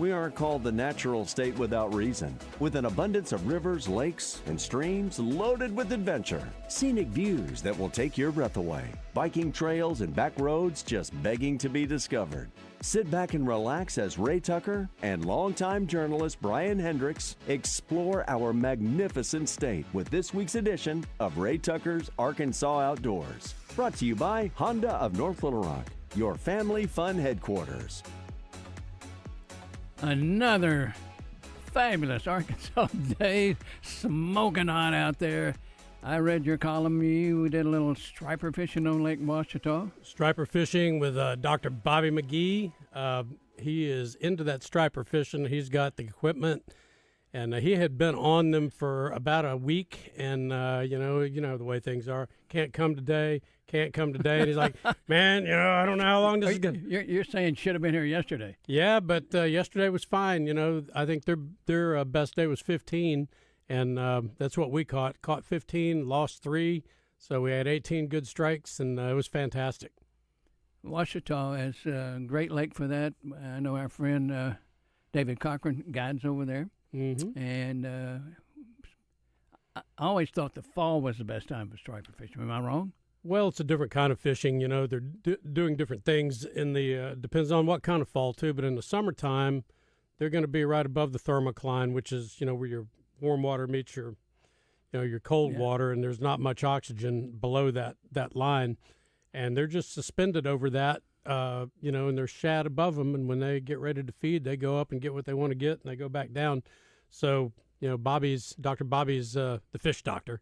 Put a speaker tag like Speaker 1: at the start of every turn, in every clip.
Speaker 1: We aren't called the natural state without reason. With an abundance of rivers, lakes, and streams loaded with adventure, scenic views that will take your breath away, biking trails and back roads just begging to be discovered. Sit back and relax as Ray Tucker and longtime journalist Brian Hendricks explore our magnificent state with this week's edition of Ray Tucker's Arkansas Outdoors. Brought to you by Honda of North Little Rock, your family fun headquarters.
Speaker 2: Another fabulous Arkansas day, smoking hot out there. I read your column. You did a little striper fishing on Lake Ouachita.
Speaker 3: Striper fishing with Dr. Bobby McGee. He is into that striper fishing. He's got the equipment, and he had been on them for about a week. And you know the way things are. Can't come today. And he's like, man, I don't know how long this is going.
Speaker 2: You're saying should have been here yesterday.
Speaker 3: Yeah, but yesterday was fine. I think their best day was 15. And that's what we caught. Caught 15, lost 3. So we had 18 good strikes, and it was fantastic.
Speaker 2: Ouachita is a great lake for that. I know our friend David Cochran guides over there.
Speaker 3: Mm-hmm.
Speaker 2: And I always thought the fall was the best time for striper fishing. Am I wrong?
Speaker 3: Well, it's a different kind of fishing. They're doing different things in the depends on what kind of fall, too. But in the summertime, they're going to be right above the thermocline, which is, where your warm water meets your cold water, and there's not much oxygen below that line, and they're just suspended over that, and there's shad above them, and when they get ready to feed, they go up and get what they want to get, and they go back down. So, Dr. Bobby's the fish doctor.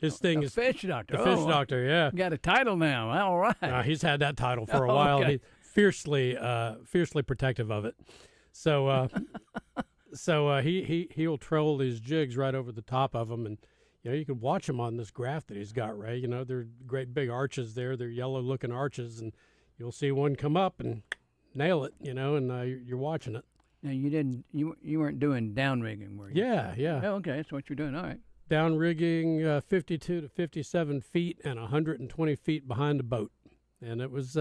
Speaker 3: His thing is
Speaker 2: fish doctor.
Speaker 3: The fish doctor, yeah.
Speaker 2: Got a title now. All right.
Speaker 3: He's had that title for a while.
Speaker 2: Okay.
Speaker 3: He's fiercely protective of it. So. So he'll troll these jigs right over the top of them, and you can watch them on this graph that he's got, Ray. They're great big arches there. They're yellow-looking arches, and you'll see one come up and nail it, and you're watching it.
Speaker 2: Now you weren't doing down rigging, were you?
Speaker 3: Yeah.
Speaker 2: Oh, okay, that's what you're doing. All right.
Speaker 3: Down rigging 52 to 57 feet and 120 feet behind the boat, and it was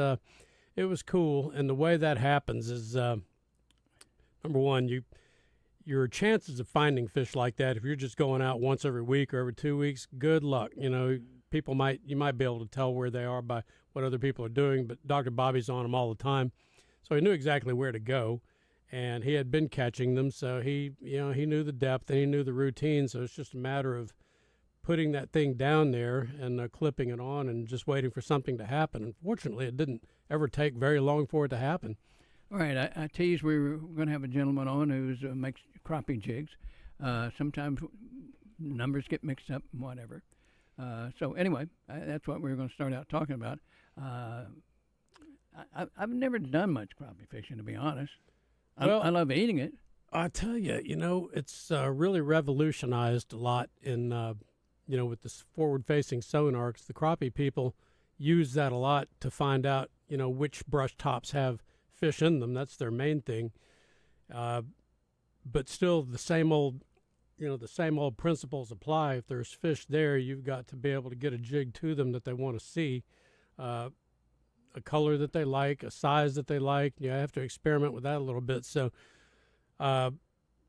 Speaker 3: cool. And the way that happens is number one, your chances of finding fish like that, if you're just going out once every week or every 2 weeks, good luck. You might be able to tell where they are by what other people are doing, but Dr. Bobby's on them all the time, so he knew exactly where to go, and he had been catching them, so he knew the depth and he knew the routine. So it's just a matter of putting that thing down there and clipping it on and just waiting for something to happen. Unfortunately, it didn't ever take very long for it to happen.
Speaker 2: All right, I teased we were going to have a gentleman on who makes crappie jigs. Sometimes numbers get mixed up and whatever. So anyway, that's what we were going to start out talking about. I've never done much crappie fishing, to be honest. I love eating it.
Speaker 3: I tell you, it's really revolutionized a lot in, with this forward-facing sonar, 'cause the crappie people use that a lot to find out, which brush tops have fish in them. That's their main thing. But still the same old principles apply. If there's fish there, you've got to be able to get a jig to them that they want to see, a color that they like, a size that they like. You have to experiment with that a little bit. So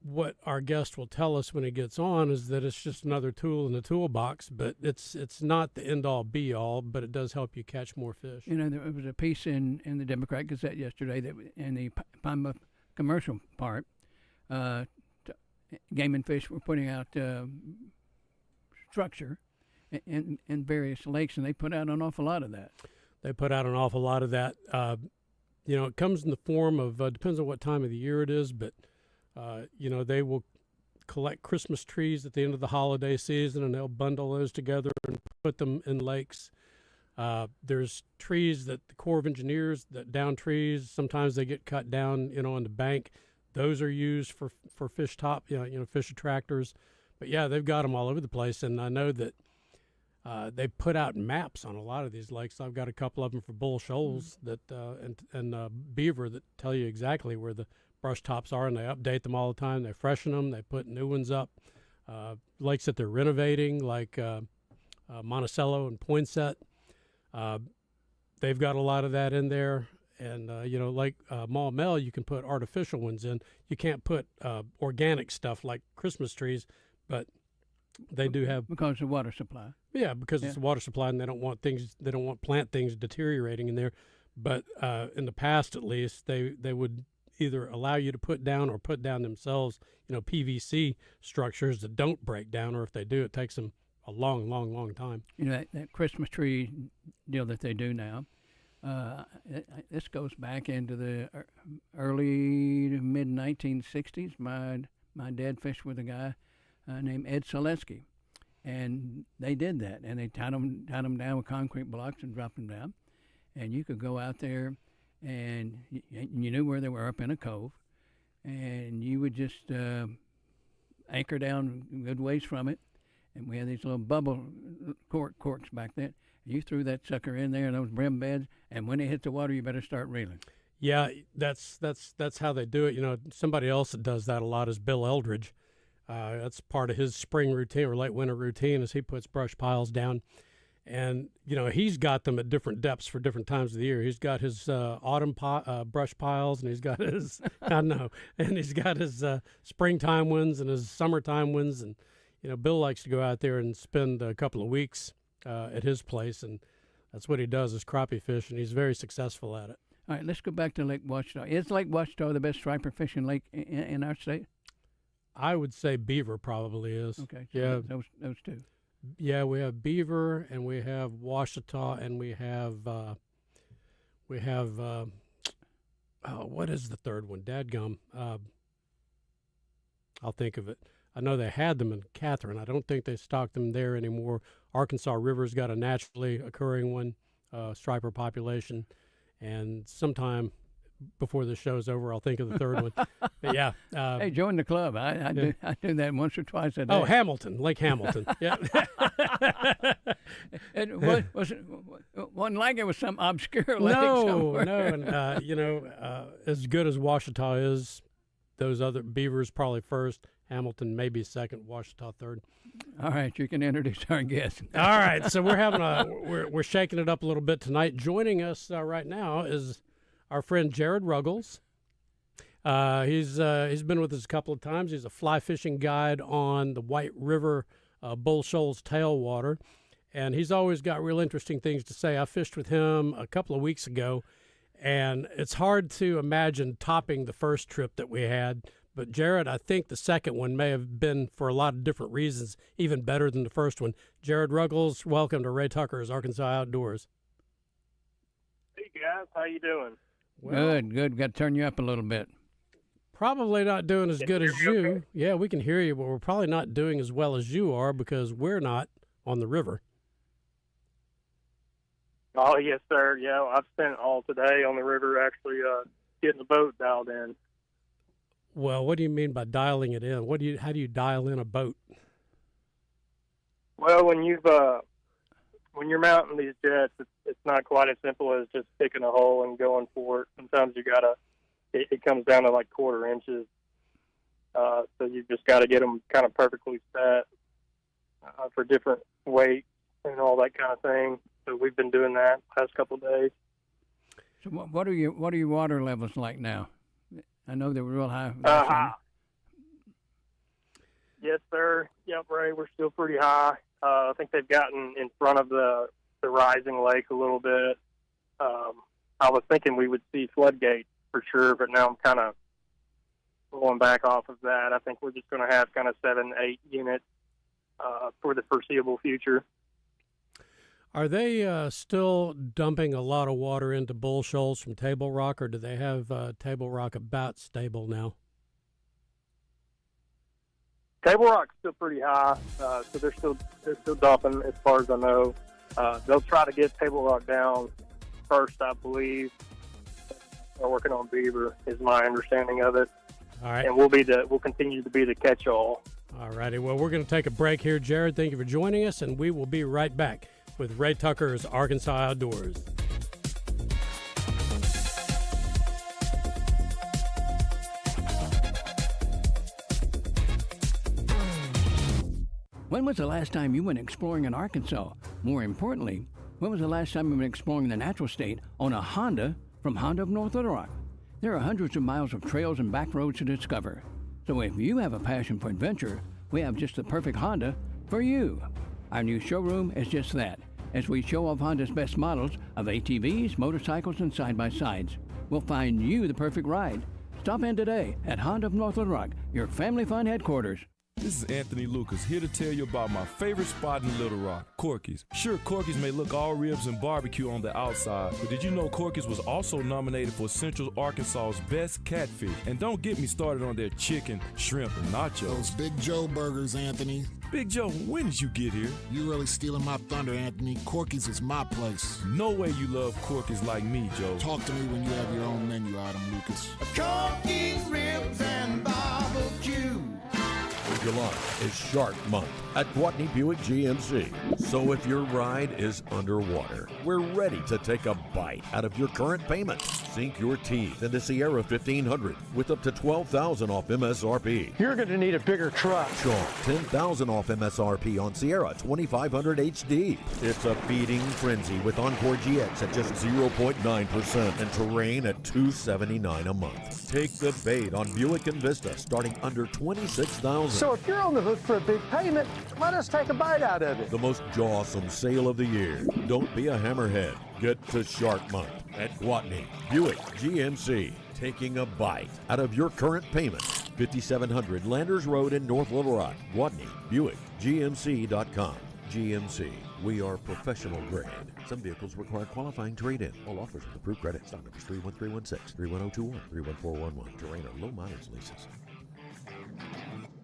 Speaker 3: what our guest will tell us when he gets on is that it's just another tool in the toolbox, but it's not the end-all be-all, but it does help you catch more fish.
Speaker 2: There was a piece in the Democrat Gazette yesterday that in the Pine Bluff commercial part, Game and Fish were putting out structure in various lakes, and they put out an awful lot of that.
Speaker 3: It comes in the form of, depends on what time of the year it is, but they will collect Christmas trees at the end of the holiday season, and they'll bundle those together and put them in lakes. There's trees that the Corps of Engineers, that down trees, sometimes they get cut down, on the bank. Those are used for fish top, fish attractors. But yeah, they've got them all over the place, and I know that they put out maps on a lot of these lakes. I've got a couple of them for Bull Shoals that and Beaver that tell you exactly where the brush tops are, and they update them all the time. They freshen them. They put new ones up. Lakes that they're renovating, like Monticello and Poinsett, they've got a lot of that in there. And like Maumelle, you can put artificial ones in. You can't put organic stuff like Christmas trees, but they do have,
Speaker 2: because of water supply.
Speaker 3: yeah, because it's a water supply, and they don't want plant things deteriorating in there. But in the past, at least, they would either allow you to put down or put down themselves, PVC structures that don't break down, or if they do, it takes them a long, long, long time.
Speaker 2: That Christmas tree deal that they do now, this goes back into the early to mid 1960s. My dad fished with a guy named Ed Selesky, and they did that, and they tied them down with concrete blocks and dropped them down, and you could go out there, and you knew where they were, up in a cove, and you would just anchor down a good ways from it, and we had these little bubble corks back then. You threw that sucker in there in those brim beds, and when it hit the water, you better start reeling.
Speaker 3: Yeah, that's how they do it. Somebody else that does that a lot is Bill Eldridge. That's part of his spring routine or late winter routine, is he puts brush piles down. And, he's got them at different depths for different times of the year. He's got his autumn brush piles, and he's got his, and he's got his springtime ones and his summertime ones. And, Bill likes to go out there and spend a couple of weeks at his place, and that's what he does, is crappie fish, and he's very successful at it.
Speaker 2: All right, let's go back to Lake Ouachita. Is Lake Ouachita the best striper fishing lake in our state?
Speaker 3: I would say Beaver probably is.
Speaker 2: Okay, so
Speaker 3: yeah,
Speaker 2: those two.
Speaker 3: Yeah, we have Beaver, and we have Ouachita, and we have what is the third one? Dadgum. I'll think of it. I know they had them in Catherine. I don't think they stock them there anymore. Arkansas River's got a naturally occurring one, striper population, and sometime before the show's over, I'll think of the third one. But yeah.
Speaker 2: Hey, join the club. I do that once or twice a day.
Speaker 3: Oh, Hamilton, Lake Hamilton. Yeah.
Speaker 2: It wasn't like it was some obscure lake somewhere.
Speaker 3: No, and as good as Ouachita is, those other Beavers probably first, Hamilton maybe second, Ouachita third.
Speaker 2: All right, you can introduce our guest.
Speaker 3: All right, so we're having we're shaking it up a little bit tonight. Joining us right now is our friend Jared Ruggles. He's been with us a couple of times. He's a fly fishing guide on the White River Bull Shoals tailwater, and he's always got real interesting things to say. I fished with him a couple of weeks ago, and it's hard to imagine topping the first trip that we had. But Jared, I think the second one may have been, for a lot of different reasons, even better than the first one. Jared Ruggles, welcome to Ray Tucker's Arkansas Outdoors.
Speaker 4: Hey guys, how you doing?
Speaker 2: Well, good. Got to turn you up a little bit.
Speaker 3: Probably not doing as good as you.
Speaker 4: Okay?
Speaker 3: Yeah, we can hear you, but we're probably not doing as well as you are because we're not on the river.
Speaker 4: Oh, yes, sir. Yeah, I've spent all today on the river actually getting the boat dialed in.
Speaker 3: Well, what do you mean by dialing it in? How do you dial in a boat?
Speaker 4: Well, when you're mounting these jets, it's not quite as simple as just picking a hole and going for it. Sometimes it comes down to like quarter inches. So you just got to get them kind of perfectly set for different weights and all that kind of thing. So we've been doing that the past couple of days.
Speaker 2: So what are your water levels like now? I know they were real high.
Speaker 4: Yes, sir. Yep, Ray, we're still pretty high. I think they've gotten in front of the rising lake a little bit. I was thinking we would see floodgates for sure, but now I'm kind of going back off of that. I think we're just going to have kind of 7-8 units for the foreseeable future.
Speaker 3: Are they still dumping a lot of water into Bull Shoals from Table Rock, or do they have Table Rock about stable now?
Speaker 4: Table Rock's still pretty high, so they're still dumping as far as I know. They'll try to get Table Rock down first, I believe. They're working on Beaver, is my understanding of it.
Speaker 3: All right.
Speaker 4: And we'll continue to be the catch-all.
Speaker 3: All righty. Well, we're going to take a break here, Jared. Thank you for joining us, and we will be right back with Ray Tucker's Arkansas Outdoors.
Speaker 2: When was the last time you went exploring in Arkansas? More importantly, when was the last time you went exploring the natural state on a Honda from Honda of North Little Rock. There are hundreds of miles of trails and back roads to discover. So if you have a passion for adventure, we have just the perfect Honda for you. Our new showroom is just that, as we show off Honda's best models of ATVs, motorcycles, and side-by-sides. We'll find you the perfect ride. Stop in today at Honda of North Little Rock, your family fun headquarters.
Speaker 5: This is Anthony Lucas, here to tell you about my favorite spot in Little Rock, Corky's. Sure, Corky's may look all ribs and barbecue on the outside, but did you know Corky's was also nominated for Central Arkansas's best catfish? And don't get me started on their chicken, shrimp, and nachos.
Speaker 6: Those Big Joe burgers, Anthony.
Speaker 5: Big Joe, when did you get here?
Speaker 6: You really stealing my thunder, Anthony. Corky's is my place.
Speaker 5: No way you love Corky's like me, Joe.
Speaker 6: Talk to me when you have your own menu item, Lucas.
Speaker 7: Corky's ribs and barbecue.
Speaker 8: July is Shark Month at Gwatney Buick GMC. So if your ride is underwater, we're ready to take a bite out of your current payment. Sink your teeth into Sierra 1500 with up to $12,000 off MSRP.
Speaker 9: You're going to need a bigger truck.
Speaker 8: Shark $10,000 off MSRP on Sierra 2500 HD. It's a feeding frenzy with Encore GX at just 0.9% and Terrain at $279 a month. Take the bait on Buick and Vista starting under $26,000.
Speaker 9: So if you're on the hook for a big payment, let us take a bite out of it.
Speaker 8: The most jawsome sale of the year. Don't be a hammerhead. Get to Shark Month at Gwatney Buick GMC. Taking a bite out of your current payment. 5700 Landers Road in North Little Rock. Gwatney Buick GMC.com. GMC. We are professional grade. Some vehicles require qualifying trade-in. All offers with approved credit. Stock numbers 31316, 31021, 31411. Terrain are low mileage leases.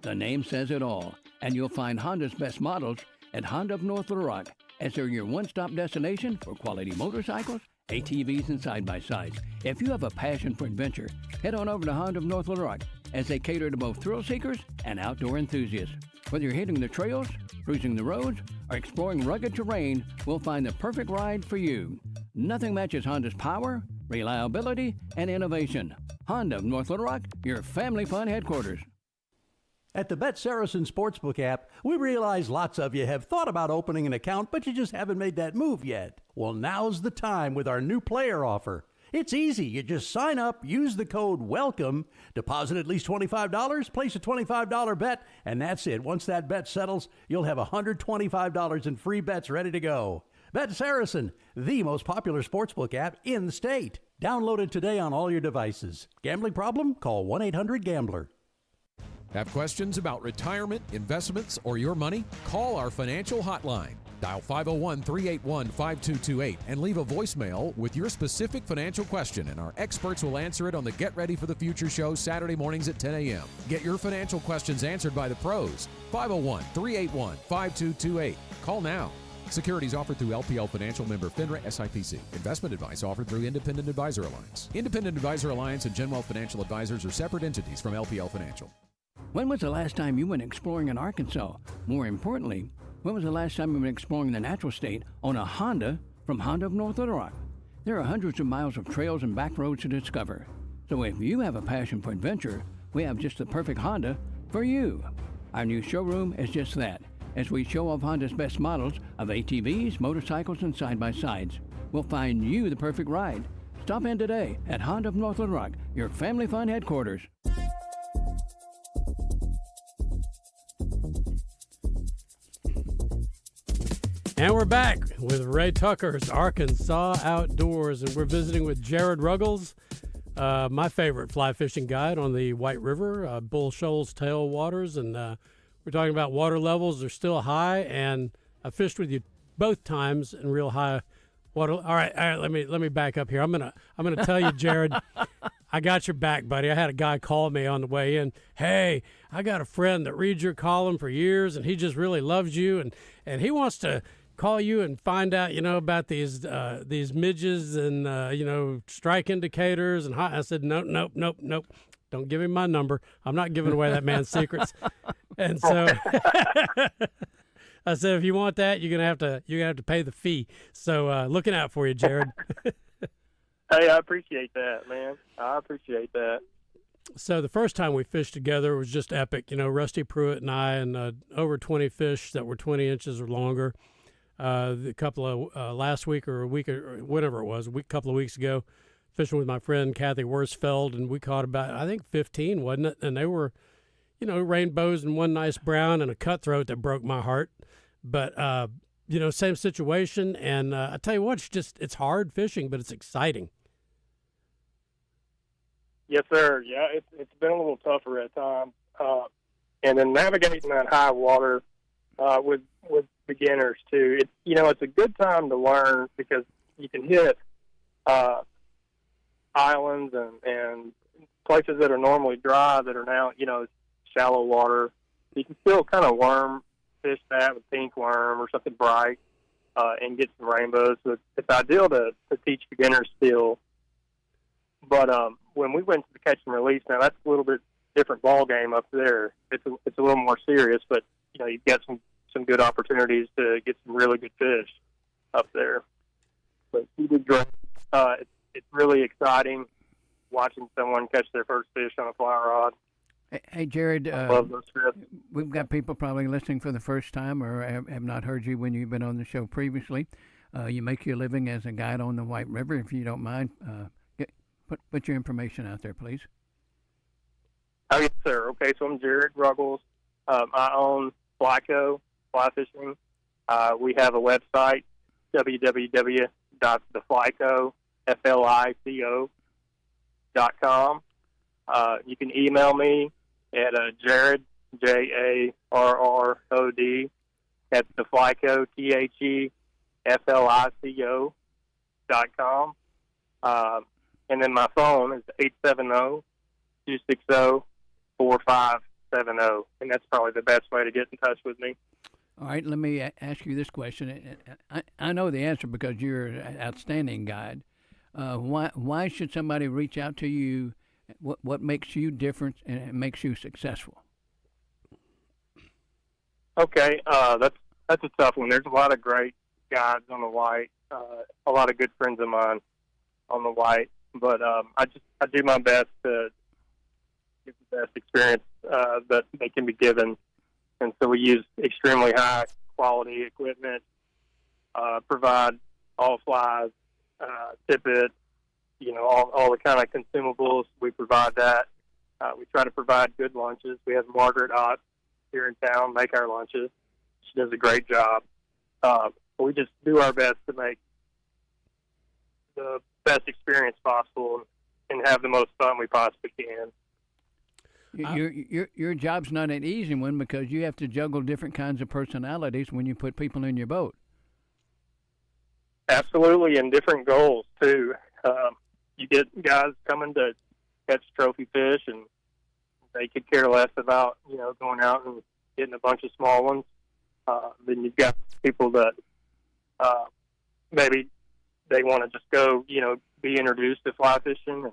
Speaker 2: The name says it all, and you'll find Honda's best models at Honda of North Little Rock, as they're your one-stop destination for quality motorcycles, ATVs, and side-by-sides. If you have a passion for adventure, head on over to Honda of North Little Rock, as they cater to both thrill seekers and outdoor enthusiasts. Whether you're hitting the trails, cruising the roads, or exploring rugged terrain, we'll find the perfect ride for you. Nothing matches Honda's power, reliability, and innovation. Honda of North Little Rock, your family fun headquarters.
Speaker 10: At the Bet Saracen Sportsbook app, we realize lots of you have thought about opening an account, but you just haven't made that move yet. Well, now's the time with our new player offer. It's easy. You just sign up, use the code WELCOME, deposit at least $25, place a $25 bet, and that's it. Once that bet settles, you'll have $125 in free bets ready to go. Bet Saracen, the most popular sportsbook app in the state. Download it today on all your devices. Gambling problem? Call 1-800-GAMBLER.
Speaker 11: Have questions about retirement, investments, or your money? Call our financial hotline. Dial 501-381-5228 and leave a voicemail with your specific financial question, and our experts will answer it on the Get Ready for the Future show Saturday mornings at 10 a.m. Get your financial questions answered by the pros. 501-381-5228. Call now. Securities offered through LPL Financial, member FINRA SIPC. Investment advice offered through Independent Advisor Alliance. Independent Advisor Alliance and Genwealth Financial Advisors are separate entities from LPL Financial.
Speaker 2: When was the last time you went exploring in Arkansas? More importantly, when was the last time you went exploring the natural state on a Honda from Honda of North Little Rock? There are hundreds of miles of trails and back roads to discover. So if you have a passion for adventure, we have just the perfect Honda for you. Our new showroom is just that, as we show off Honda's best models of ATVs, motorcycles, and side-by-sides. We'll find you the perfect ride. Stop in today at Honda of North Little Rock, your family fun headquarters.
Speaker 3: And we're back with Ray Tucker's Arkansas Outdoors, and we're visiting with Jared Ruggles, my favorite fly fishing guide on the White River, Bull Shoals tailwaters, and we're talking about water levels are still high, and I fished with you both times in real high water. All right, let me back up here. I'm gonna tell you, Jared, I got your back, buddy. I had a guy call me on the way in. Hey, I got a friend that reads your column for years, and he just really loves you, and he wants to call you and find out, about these midges and, strike indicators. And I said, nope. Don't give him my number. I'm not giving away that man's secrets. And so I said, if you want that, you're gonna have to pay the fee. So looking out for you, Jared.
Speaker 4: Hey, I appreciate that, man. I appreciate that.
Speaker 3: So the first time we fished together was just epic. Rusty Pruitt and I, and over 20 fish that were 20 inches or longer. The couple of last week or a week or whatever it was, couple of weeks ago, fishing with my friend Kathy Worsfeld, and we caught about, I think, 15, wasn't it? And they were, rainbows and one nice brown and a cutthroat that broke my heart. But, same situation. And I tell you what, it's hard fishing, but it's exciting.
Speaker 4: Yes, sir. Yeah, it's been a little tougher at times. And then navigating that high water with beginners too. It's a good time to learn because you can hit islands and places that are normally dry that are now shallow water. You can still kind of worm fish that with pink worm or something bright and get some rainbows. So it's ideal to teach beginners still. But when we went to the catch and release, now that's a little bit different ball game up there. It's a little more serious, but you've got some good opportunities to get some really good fish up there. But he did great. It's really exciting watching someone catch their first fish on a fly rod.
Speaker 2: Hey, Jared,
Speaker 4: I love those trips.
Speaker 2: We've got people probably listening for the first time or have not heard you when you've been on the show previously. You make your living as a guide on the White River. If you don't mind, put your information out there, please.
Speaker 4: Oh, yes, sir. Okay, so I'm Jared Ruggles. I own Flyco, Fly Fishing. We have a website, www.theflyco.com. You can email me at Jared, Jarrod, at theflyco, theflico.com. And then my phone is 870-260-4570, and that's probably the best way to get in touch with me.
Speaker 2: All right, let me ask you this question. I know the answer because you're an outstanding guide. Why should somebody reach out to you? What makes you different and makes you successful?
Speaker 4: Okay, that's a tough one. There's a lot of great guides on the White, a lot of good friends of mine on the White, but I do my best to give the best experience that they can be given, and so we use extremely high quality equipment, provide all flies, tippet, all the kind of consumables. We provide that. We try to provide good lunches. We have Margaret Ott here in town make our lunches. She does a great job. We just do our best to make the best experience possible and have the most fun we possibly can.
Speaker 2: Your job's not an easy one because you have to juggle different kinds of personalities when you put people in your boat.
Speaker 4: Absolutely, and different goals too. You get guys coming to catch trophy fish, and they could care less about going out and getting a bunch of small ones. Then you've got people that maybe they want to just go, be introduced to fly fishing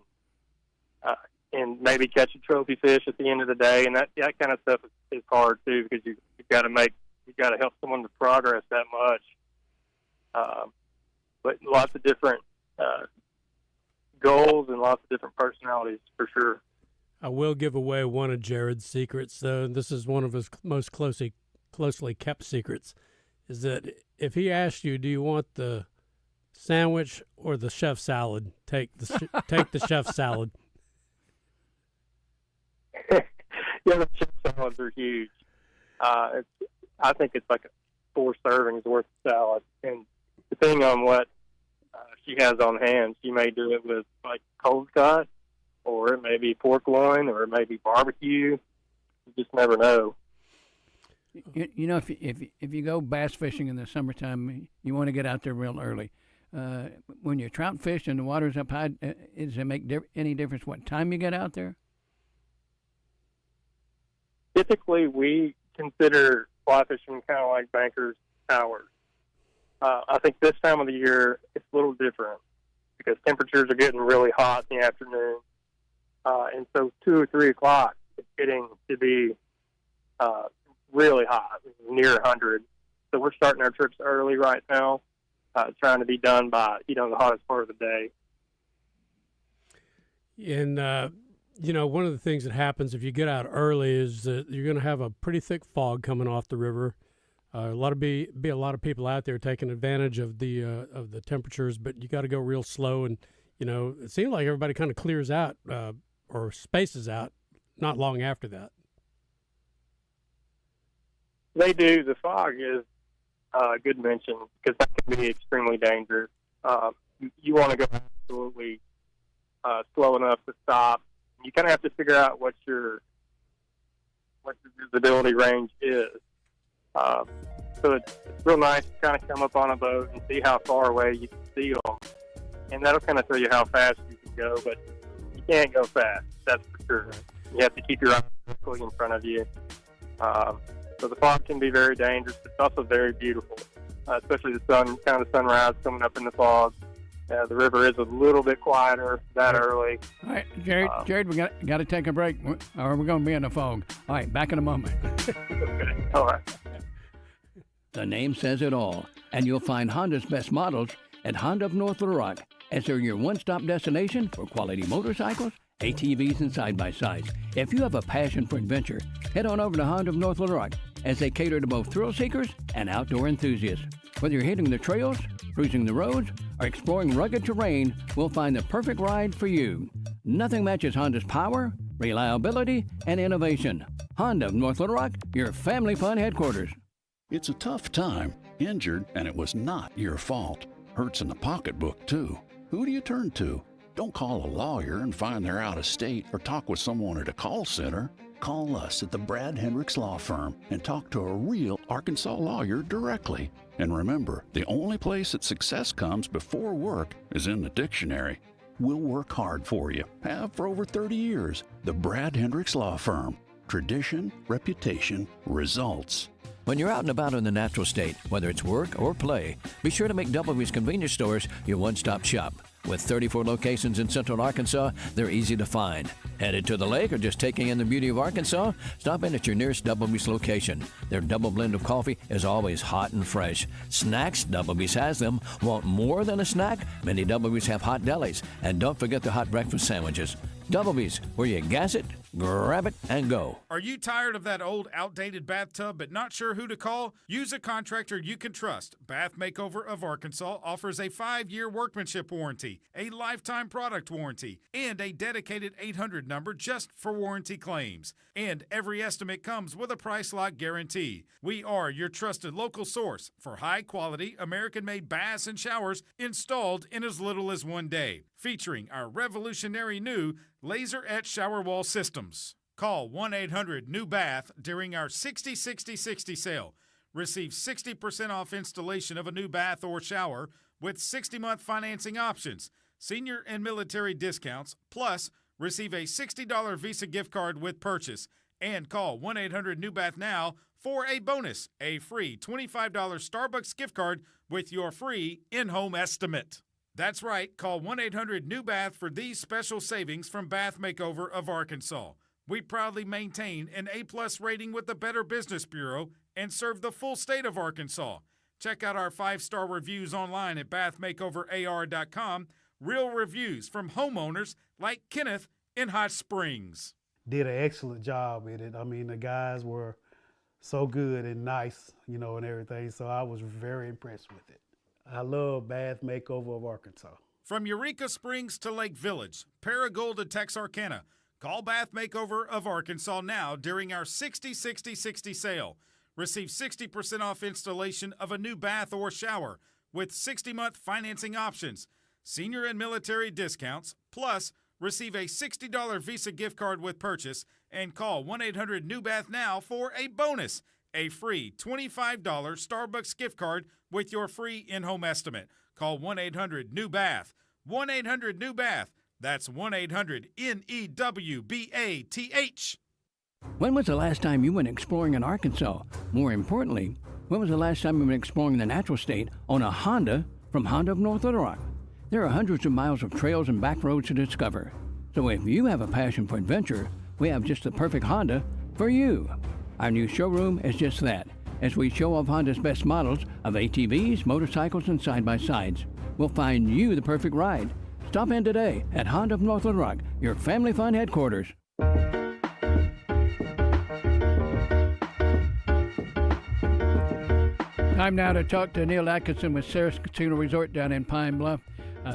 Speaker 4: and maybe catch a trophy fish at the end of the day, and that kind of stuff is hard too because you've got to help someone to progress that much. But lots of different goals and lots of different personalities for sure.
Speaker 3: I will give away one of Jared's secrets, though. This is one of his most closely kept secrets, is that if he asked you, do you want the sandwich or the chef salad, take the chef salad.
Speaker 4: Yeah, the chef salads are huge. I think it's like 4 servings worth of salad, and depending on what she has on hand, she may do it with like cold cut, or it may be pork loin, or it may be barbecue. You just never know.
Speaker 2: If you go bass fishing in the summertime, you want to get out there real early. When you trout fish and the water's up high, does it make any difference what time you get out there?
Speaker 4: Typically, we consider fly fishing kind of like banker's hours. I think this time of the year it's a little different because temperatures are getting really hot in the afternoon, and so 2 or 3 o'clock it's getting to be really hot, near 100. So we're starting our trips early right now, trying to be done by the hottest part of the day.
Speaker 3: And one of the things that happens if you get out early is that you're going to have a pretty thick fog coming off the river. A lot of people out there taking advantage of the temperatures, but you got to go real slow, and it seems like everybody kind of clears out or spaces out not long after that.
Speaker 4: They do. The fog is a good mention because that can be extremely dangerous. You want to go absolutely slow enough to stop. You kind of have to figure out what your visibility range is. So it's real nice to kind of come up on a boat and see how far away you can see them. And that'll kind of tell you how fast you can go, but you can't go fast, that's for sure. You have to keep your eyes directly in front of you. So the fog can be very dangerous. It's also very beautiful, especially the sunrise coming up in the fog. The river is a little bit quieter that early.
Speaker 2: All right, Jared, we got to take a break, or we're going to be in the fog. All right, back in a moment.
Speaker 4: Okay, all right.
Speaker 2: The name says it all, and you'll find Honda's best models at Honda of North Little Rock, as they're your one-stop destination for quality motorcycles, ATVs, and side-by-sides. If you have a passion for adventure, head on over to Honda of North Little Rock, as they cater to both thrill seekers and outdoor enthusiasts. Whether you're hitting the trails, cruising the roads, or exploring rugged terrain, we'll find the perfect ride for you. Nothing matches Honda's power, reliability, and innovation. Honda of North Little Rock, your family fun headquarters.
Speaker 12: It's a tough time, injured, and it was not your fault. Hurts in the pocketbook, too. Who do you turn to? Don't call a lawyer and find they're out of state or talk with someone at a call center. Call us at the Brad Hendricks Law Firm and talk to a real Arkansas lawyer directly. And remember, the only place that success comes before work is in the dictionary. We'll work hard for you. Have for over 30 years. The Brad Hendricks Law Firm. Tradition, reputation, results.
Speaker 13: When you're out and about in the natural state, whether it's work or play, be sure to make W's Convenience Stores your one-stop shop. With 34 locations in central Arkansas, they're easy to find. Headed to the lake or just taking in the beauty of Arkansas? Stop in at your nearest W's location. Their double blend of coffee is always hot and fresh. Snacks, W's has them. Want more than a snack? Many W's have hot delis. And don't forget the hot breakfast sandwiches. W's, where you gas it, grab it, and go.
Speaker 14: Are you tired of that old, outdated bathtub but not sure who to call? Use a contractor you can trust. Bath Makeover of Arkansas offers a 5-year workmanship warranty, a lifetime product warranty, and a dedicated 800 number just for warranty claims. And every estimate comes with a price lock guarantee. We are your trusted local source for high-quality, American-made baths and showers installed in as little as 1 day, featuring our revolutionary new laser etch shower wall systems. Call 1-800-NEW-BATH during our 60-60-60 sale. Receive 60% off installation of a new bath or shower with 60-month financing options, senior and military discounts, plus receive a $60 Visa gift card with purchase. And call 1-800-NEW-BATH now for a bonus, a free $25 Starbucks gift card with your free in-home estimate. That's right, call 1-800-NEW-BATH for these special savings from Bath Makeover of Arkansas. We proudly maintain an A+ rating with the Better Business Bureau and serve the full state of Arkansas. Check out our 5-star reviews online at bathmakeoverar.com. Real reviews from homeowners like Kenneth in Hot Springs.
Speaker 15: Did an excellent job with it. I mean, the guys were so good and nice, and everything, so I was very impressed with it. I love Bath Makeover of Arkansas.
Speaker 14: From Eureka Springs to Lake Village, Paragould to Texarkana, call Bath Makeover of Arkansas now during our 60-60-60 sale. Receive 60% off installation of a new bath or shower with 60-month financing options, senior and military discounts, plus receive a $60 Visa gift card with purchase, and call 1-800-NEW-BATH now for a bonus, a free $25 Starbucks gift card with your free in-home estimate. Call 1-800-NEW-BATH. 1-800-NEW-BATH. That's 1-800-NEWBATH.
Speaker 2: When was the last time you went exploring in Arkansas? More importantly, when was the last time you went exploring the natural state on a Honda from Honda of North Little Rock? There are hundreds of miles of trails and back roads to discover. So if you have a passion for adventure, we have just the perfect Honda for you. Our new showroom is just that, as we show off Honda's best models of ATVs, motorcycles, and side-by-sides. We'll find you the perfect ride. Stop in today at Honda of North Little Rock, your family fun headquarters. Time now to talk to Neil Atkinson with Sarah's Casino Resort down in Pine Bluff.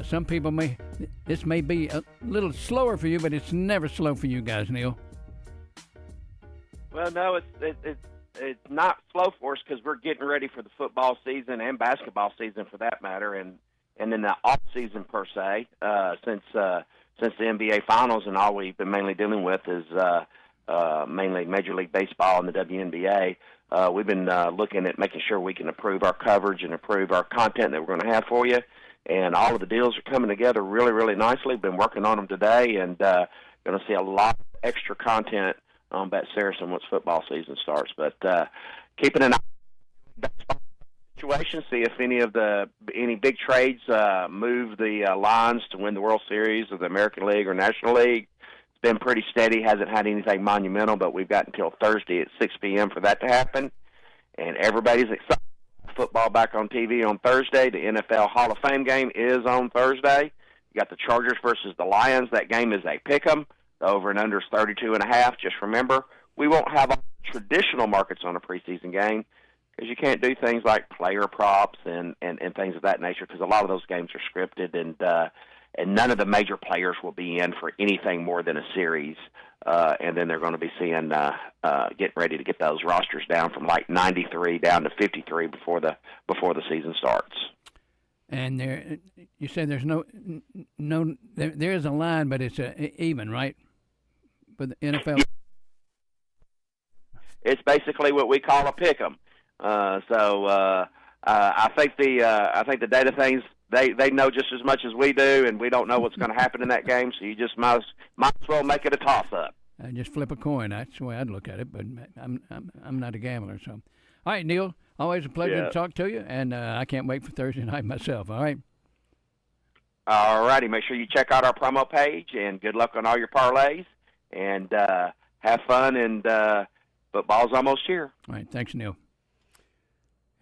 Speaker 2: Some people this may be a little slower for you, but it's never slow for you guys, Neil.
Speaker 16: Well, no, it's not slow for us because we're getting ready for the football season and basketball season for that matter, and in the off season per se, since the NBA Finals and all we've been mainly dealing with is mainly Major League Baseball and the WNBA. We've been looking at making sure we can improve our coverage and improve our content that we're going to have for you. And all of the deals are coming together really, really nicely. Been working on them today, and going to see a lot of extra content on Bet Saracen once football season starts. But keeping an eye on the situation, see if any big trades move the lines to win the World Series or the American League or National League. It's been pretty steady. Hasn't had anything monumental, but we've got until Thursday at 6 p.m. for that to happen. And everybody's excited. Football back on TV on Thursday. The NFL Hall of Fame game is on Thursday. You got the Chargers versus the Lions. That game is a pick-em. The over and under is 32.5. Just remember, we won't have all the traditional markets on a preseason game because you can't do things like player props and things of that nature because a lot of those games are scripted and none of the major players will be in for anything more than a series. And then they're going to be seeing getting ready to get those rosters down from like 93 down to 53 before the season starts.
Speaker 2: And you said there's there is a line, but it's even, right? For the NFL,
Speaker 16: it's basically what we call a pick'em. So I think the data things. They know just as much as we do, and we don't know what's going to happen in that game. So you just might as well make it a toss-up.
Speaker 2: Just flip a coin. That's the way I'd look at it. But I'm not a gambler. So, all right, Neil. Always a pleasure to talk to you, and I can't wait for Thursday night myself. All right.
Speaker 16: All righty. Make sure you check out our promo page, and good luck on all your parlays, and have fun. And football's almost here.
Speaker 2: All right. Thanks, Neil.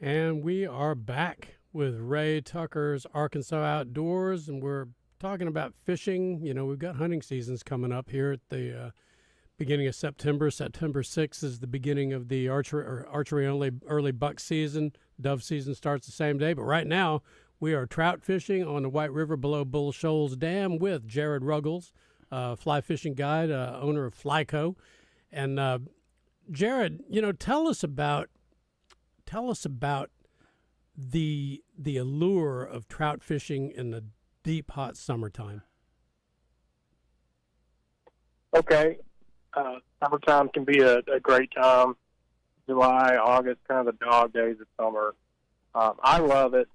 Speaker 3: And we are back with Ray Tucker's Arkansas Outdoors, and we're talking about fishing. You know, we've got hunting seasons coming up here at the beginning of September. September 6th is the beginning of the archery-only early buck season. Dove season starts the same day. But right now, we are trout fishing on the White River below Bull Shoals Dam with Jared Ruggles, fly fishing guide, owner of Flyco. And Jared, you know, tell us about the allure of trout fishing in the deep, hot summertime.
Speaker 4: Okay. Summertime can be a great time. July, August, kind of the dog days of summer. I love it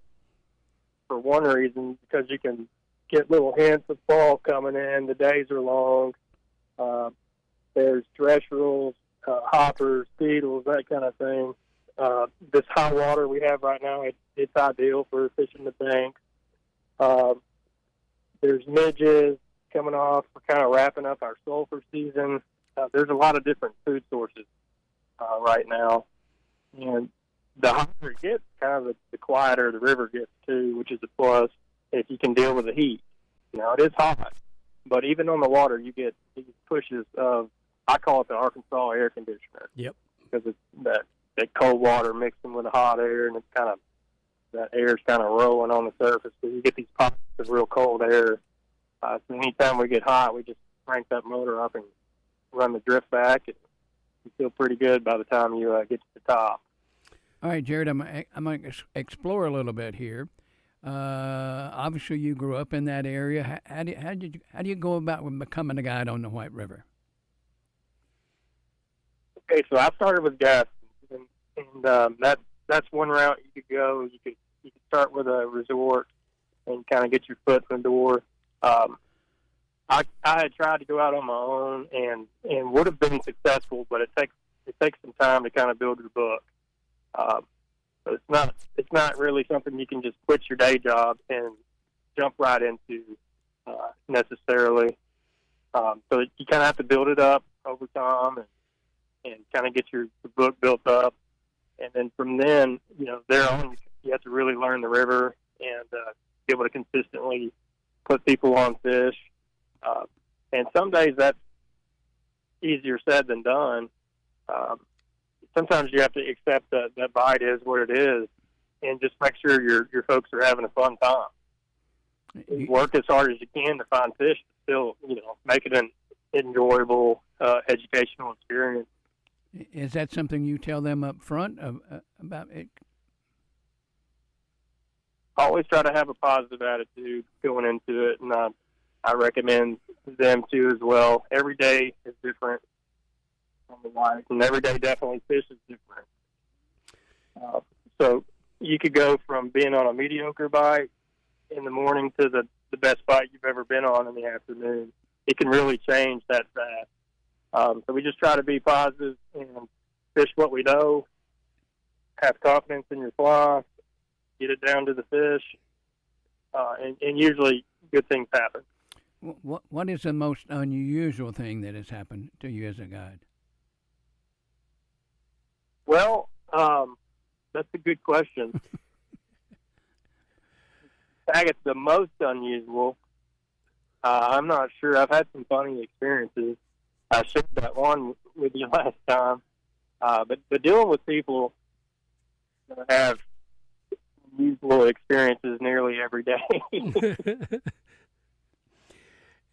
Speaker 4: for one reason, because you can get little hints of fall coming in. The days are long. There's thresherals, hoppers, beetles, that kind of thing. This high water we have right now, it's ideal for fishing the banks. There's midges coming off. We're kind of wrapping up our sulfur season. There's a lot of different food sources right now. And the hotter it gets, kind of the quieter the river gets too, which is a plus if you can deal with the heat. You know, it is hot, but even on the water, you get these pushes of, I call it the Arkansas air conditioner.
Speaker 3: Yep.
Speaker 4: Because it's that cold water mixing with the hot air, and it's kind of, that air's kind of rolling on the surface. So you get these pockets of real cold air. So anytime we get hot, we just crank that motor up and run the drift back, and you feel pretty good by the time you get to the top.
Speaker 2: All right, Jared, I'm going to explore a little bit here. Obviously, you grew up in that area. How do you go about becoming a guide on the White River?
Speaker 4: Okay, so I started with gas, and that's one route you could go. You could start with a resort and kind of get your foot in the door. I had tried to go out on my own and would have been successful, but it takes some time to kind of build your book. So it's not really something you can just quit your day job and jump right into necessarily. So you kind of have to build it up over time and kind of get your book built up, and then from then, you know, thereon you have to really learn the river and be able to consistently put people on fish. And some days that's easier said than done. Sometimes you have to accept that bite is what it is, and just make sure your folks are having a fun time. work as hard as you can to find fish, still, make it an enjoyable, educational experience.
Speaker 2: Is that something you tell them up front about it?
Speaker 4: Always try to have a positive attitude going into it, and I recommend them to as well. Every day is different on the light, and every day definitely fish is different. So you could go from being on a mediocre bite in the morning to the best bite you've ever been on in the afternoon. It can really change that fast. So we just try to be positive and fish what we know, have confidence in your fly, get it down to the fish, and usually good things happen.
Speaker 2: What is the most unusual thing that has happened to you as a guide?
Speaker 4: Well, that's a good question. I guess the most unusual, I'm not sure. I've had some funny experiences. I shared that one with you last time. But dealing with people that have unusual experiences nearly every day.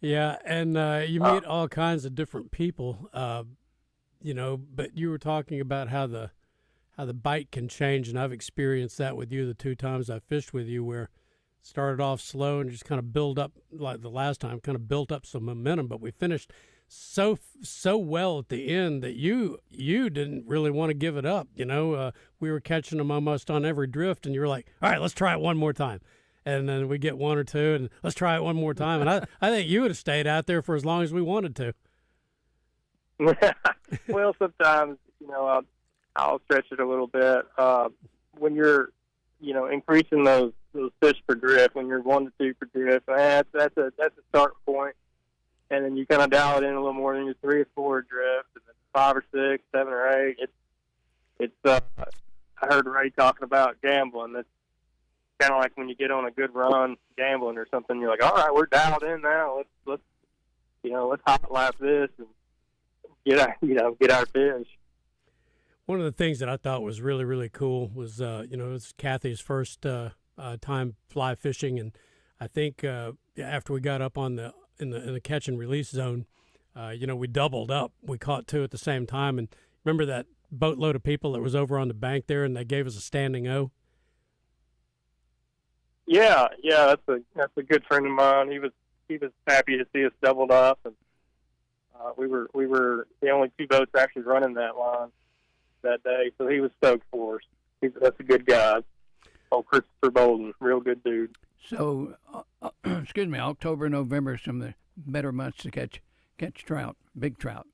Speaker 3: Yeah, and you meet all kinds of different people, but you were talking about how the bite can change, and I've experienced that with you the 2 times I fished with you, where it started off slow and just kind of build up, like the last time, kind of built up some momentum, but we finished so well at the end that you didn't really want to give it up. We were catching them almost on every drift, and you were like, all right, let's try it one more time. And then we get 1 or 2, and let's try it one more time. And I think you would have stayed out there for as long as we wanted to.
Speaker 4: Well, sometimes, I'll stretch it a little bit. When you're, increasing those fish per drift, when you're 1 to 2 per drift, that's a starting point. And then you kind of dial it in a little more than your 3 or 4 drift, and then 5 or 6, 7 or 8. I heard Ray talking about gambling. That's kind of like when you get on a good run gambling or something. You're like, all right, we're dialed in now. Let's hot lap this and get our fish.
Speaker 3: One of the things that I thought was really, really cool was, it was Kathy's first time fly fishing, and I think after we got up on in the catch and release zone, we doubled up. We caught 2 at the same time, and remember that boatload of people that was over on the bank there, and they gave us a standing O.
Speaker 4: Yeah, that's a good friend of mine. He was happy to see us doubled up, and we were the only 2 boats actually running that line that day, so he was stoked for us. That's a good guy. Oh, Christopher Bolden, real good dude.
Speaker 2: So, October, November, some of the better months to catch trout, big trout.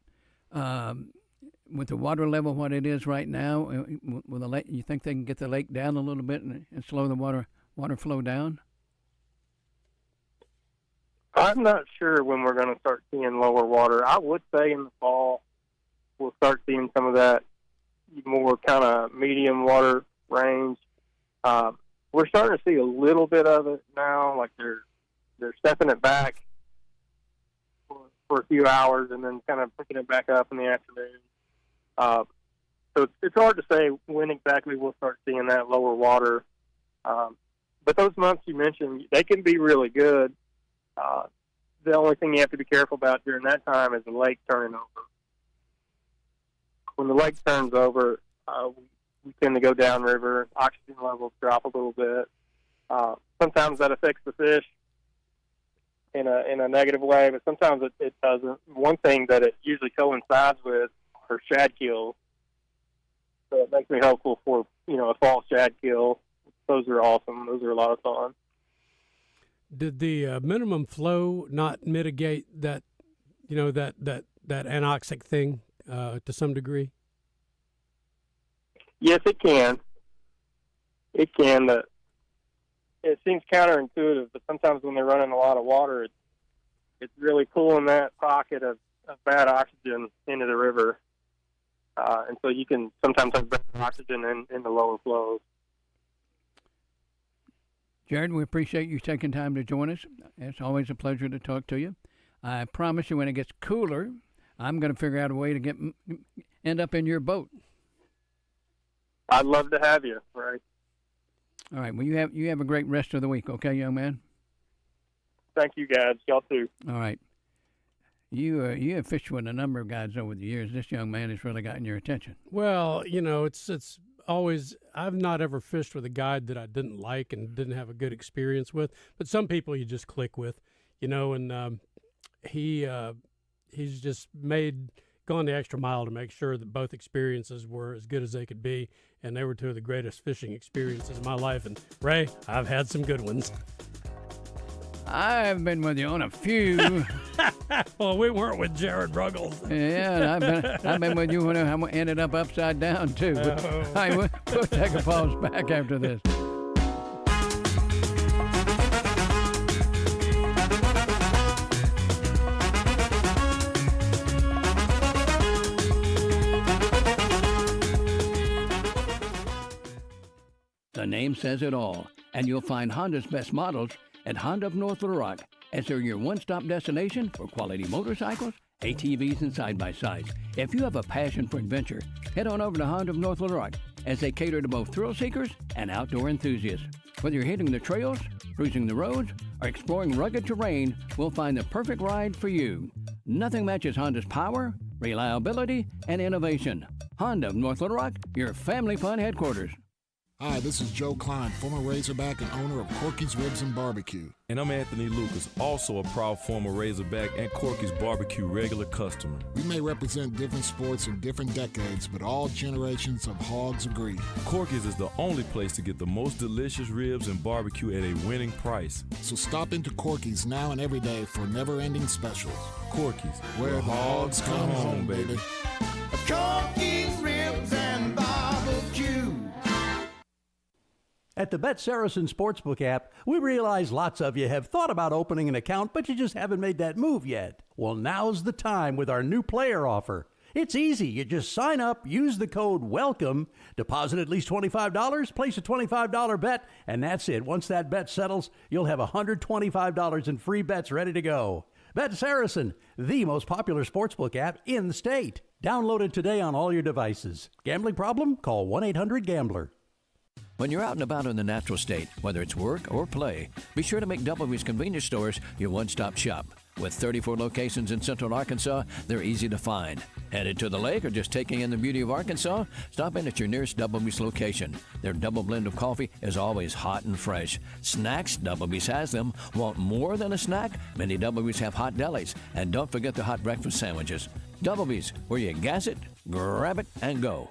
Speaker 2: With the water level what it is right now, will the lake, you think they can get the lake down a little bit and slow the water flow down?
Speaker 4: I'm not sure when we're going to start seeing lower water. I would say in the fall we'll start seeing some of that more kind of medium water range. We're starting to see a little bit of it now, like they're stepping it back for a few hours and then kind of picking it back up in the afternoon. So it's hard to say when exactly we'll start seeing that lower water. But those months you mentioned, they can be really good. The only thing you have to be careful about during that time is the lake turning over. When the lake turns over, we tend to go downriver. Oxygen levels drop a little bit. Sometimes that affects the fish in a negative way, but sometimes it doesn't. One thing that it usually coincides with are shad kills. So it makes me hopeful for a fall shad kill. Those are awesome. Those are a lot of fun.
Speaker 3: Did the minimum flow not mitigate that, that anoxic thing to some degree?
Speaker 4: Yes, it can. It can. It seems counterintuitive, but sometimes when they're running a lot of water, it's really pulling that pocket of bad oxygen into the river. And so you can sometimes have better oxygen in the lower flows.
Speaker 2: Jared, we appreciate you taking time to join us. It's always a pleasure to talk to you. I promise you when it gets cooler, I'm going to figure out a way to end up in your boat.
Speaker 4: I'd love to have you, right?
Speaker 2: All right. Well, you have a great rest of the week, okay, young man?
Speaker 4: Thank you, guys. Y'all too.
Speaker 2: All right. You have fished with a number of guys over the years. This young man has really gotten your attention.
Speaker 3: Well, you know, it's always, I've not ever fished with a guide that I didn't like and didn't have a good experience with. But some people you just click with, you know, and he's just gone the extra mile to make sure that both experiences were as good as they could be, and they were two of the greatest fishing experiences of my life. And Ray, I've had some good ones.
Speaker 2: I've been with you on a few.
Speaker 3: Well, we weren't with Jared Ruggles.
Speaker 2: Yeah, and I've been with you when I ended up upside down too. But we'll take a pause back after this. The name says it all, and you'll find Honda's best models at Honda of North Little Rock, as they're your one-stop destination for quality motorcycles, ATVs, and side-by-sides. If you have a passion for adventure, head on over to Honda of North Little Rock, as they cater to both thrill seekers and outdoor enthusiasts. Whether you're hitting the trails, cruising the roads, or exploring rugged terrain, we'll find the perfect ride for you. Nothing matches Honda's power, reliability, and innovation. Honda of North Little Rock, your family fun headquarters.
Speaker 6: Hi, this is Joe Klein, former Razorback and owner of Corky's Ribs and Barbecue.
Speaker 5: And I'm Anthony Lucas, also a proud former Razorback and Corky's Barbecue regular customer.
Speaker 6: We may represent different sports in different decades, but all generations of hogs agree.
Speaker 5: Corky's is the only place to get the most delicious ribs and barbecue at a winning price.
Speaker 6: So stop into Corky's now and every day for never-ending specials.
Speaker 5: Corky's,
Speaker 6: where the hogs come home, baby.
Speaker 7: Corky's Ribs and Barbecue.
Speaker 10: At the Bet Saracen Sportsbook app, we realize lots of you have thought about opening an account, but you just haven't made that move yet. Well, now's the time with our new player offer. It's easy. You just sign up, use the code WELCOME, deposit at least $25, place a $25 bet, and that's it. Once that bet settles, you'll have $125 in free bets ready to go. Bet Saracen, the most popular sportsbook app in the state. Download it today on all your devices. Gambling problem? Call 1-800-GAMBLER.
Speaker 13: When you're out and about in the natural state, whether it's work or play, be sure to make W's Convenience Stores your one-stop shop. With 34 locations in central Arkansas, they're easy to find. Headed to the lake or just taking in the beauty of Arkansas? Stop in at your nearest W's location. Their double blend of coffee is always hot and fresh. Snacks, W's has them. Want more than a snack? Many W's have hot delis. And don't forget the hot breakfast sandwiches. W's, where you gas it, grab it, and go.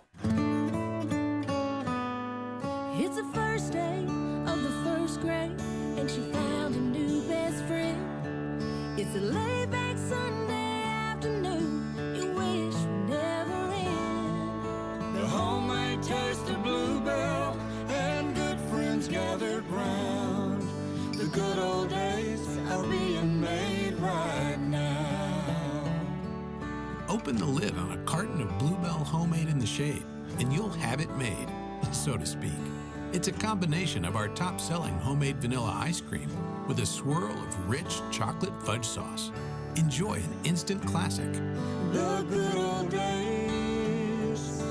Speaker 17: It's the first day of the first grade, and she found a new best friend. It's a laid-back Sunday afternoon, you wish would never end.
Speaker 7: The homemade taste of Bluebell, and good friends gathered round. The good old days are being made right now.
Speaker 18: Open the lid on a carton of Bluebell Homemade in the Shade, and you'll have it made, so to speak. It's a combination of our top-selling homemade vanilla ice cream with a swirl of rich chocolate fudge sauce. Enjoy an instant classic.
Speaker 7: The good old days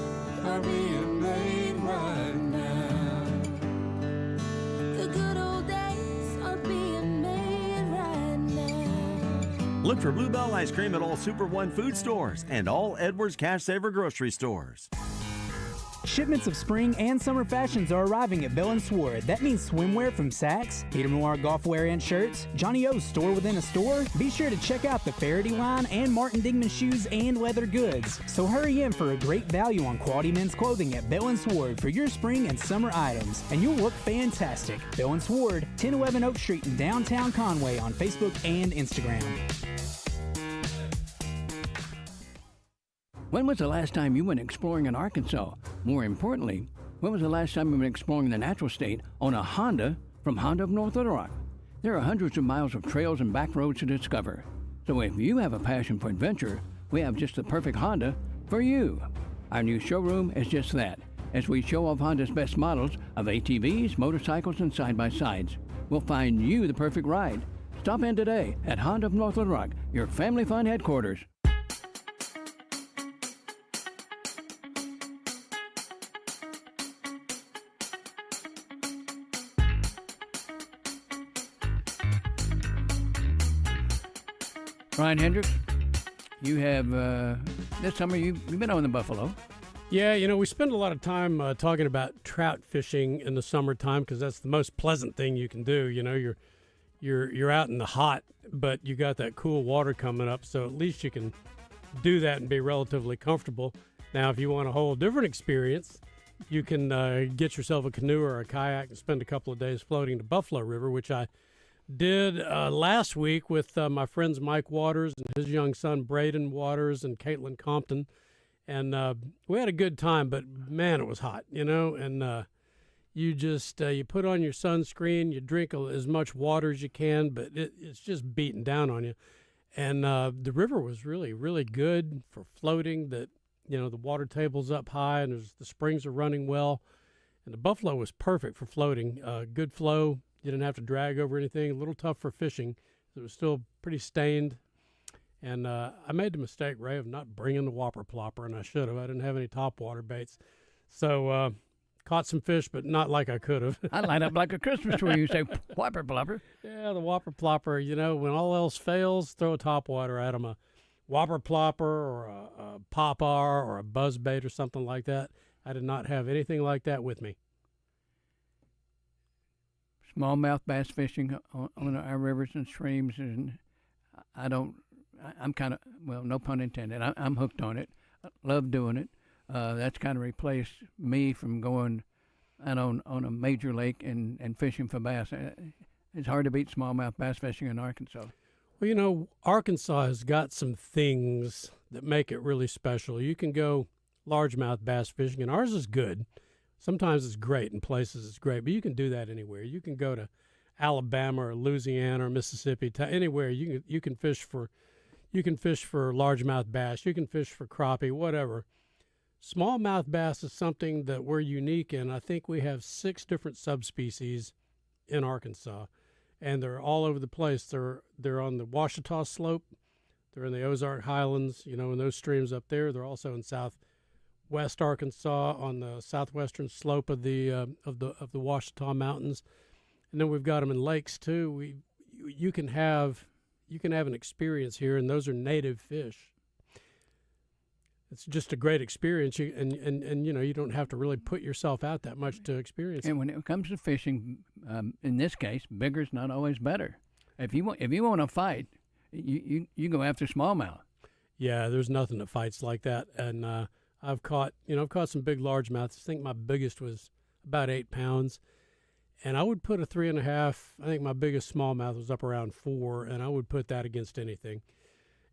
Speaker 7: are being made right now.
Speaker 17: The good old days are being made right now.
Speaker 1: Look for Bluebell ice cream at all Super One food stores and all Edwards Cash Saver grocery stores.
Speaker 19: Shipments of spring and summer fashions are arriving at Bell & Sword. That means swimwear from Saks, Peter Millar golf wear and shirts, Johnny O's store within a store. Be sure to check out the Faraday line and Martin Dingman shoes and leather goods. So hurry in for a great value on quality men's clothing at Bell & Sword for your spring and summer items, and you'll look fantastic. Bell & Sword, 1011 Oak Street in downtown Conway on Facebook and Instagram.
Speaker 2: When was the last time you went exploring in Arkansas? More importantly, when was the last time you went exploring the natural state on a Honda from Honda of North Little Rock? There are hundreds of miles of trails and back roads to discover. So if you have a passion for adventure, we have just the perfect Honda for you. Our new showroom is just that, as we show off Honda's best models of ATVs, motorcycles, and side-by-sides. We'll find you the perfect ride. Stop in today at Honda of North Little Rock, your family fun headquarters. Ryan Hendricks, you have this summer you've been on the Buffalo.
Speaker 3: Yeah, you know, we spend a lot of time talking about trout fishing in the summertime because that's the most pleasant thing you can do. You know, you're out in the hot, but you got that cool water coming up, so at least you can do that and be relatively comfortable. Now, if you want a whole different experience, you can get yourself a canoe or a kayak and spend a couple of days floating the Buffalo River, which I did last week with my friends Mike Waters and his young son Braden Waters and Caitlin Compton. And we had a good time, but man, it was hot, you know. And you just you put on your sunscreen, you drink as much water as you can, but it's just beating down on you. And the river was really, really good for floating. That, you know, the water table's up high and the springs are running well. And the Buffalo was perfect for floating. Good flow. You didn't have to drag over anything. A little tough for fishing. It was still pretty stained. And I made the mistake, Ray, of not bringing the whopper plopper, and I should have. I didn't have any topwater baits. So caught some fish, but not like I could have.
Speaker 2: I light up like a Christmas tree. You say whopper plopper.
Speaker 3: Yeah, the whopper plopper. You know, when all else fails, throw a topwater at them. A whopper plopper or a popar or a buzz bait or something like that. I did not have anything like that with me.
Speaker 2: Smallmouth bass fishing on our rivers and streams, and I'm kind of, well, no pun intended, I'm hooked on it. I love doing it. That's kind of replaced me from going out on a major lake and fishing for bass. It's hard to beat smallmouth bass fishing in Arkansas.
Speaker 3: Well, you know, Arkansas has got some things that make it really special. You can go largemouth bass fishing, and ours is good. Sometimes it's great, in places it's great, but you can do that anywhere. You can go to Alabama or Louisiana or Mississippi, anywhere. You can fish for largemouth bass. You can fish for crappie, whatever. Smallmouth bass is something that we're unique in. I think we have 6 different subspecies in Arkansas, and they're all over the place. They're on the Ouachita Slope. They're in the Ozark Highlands, you know, in those streams up there. They're also in southwest Arkansas on the southwestern slope of the Ouachita Mountains, and then we've got them in lakes too. You can have an experience here, and those are native fish. It's just a great experience, and you know, you don't have to really put yourself out that much to experience it.
Speaker 2: And when it comes to fishing, in this case, bigger's not always better. If you want to fight, you go after smallmouth.
Speaker 3: Yeah, there's nothing that fights like that, and I've caught some big largemouths. I think my biggest was about 8 pounds. And I would put a 3.5. I think my biggest smallmouth was up around 4, and I would put that against anything.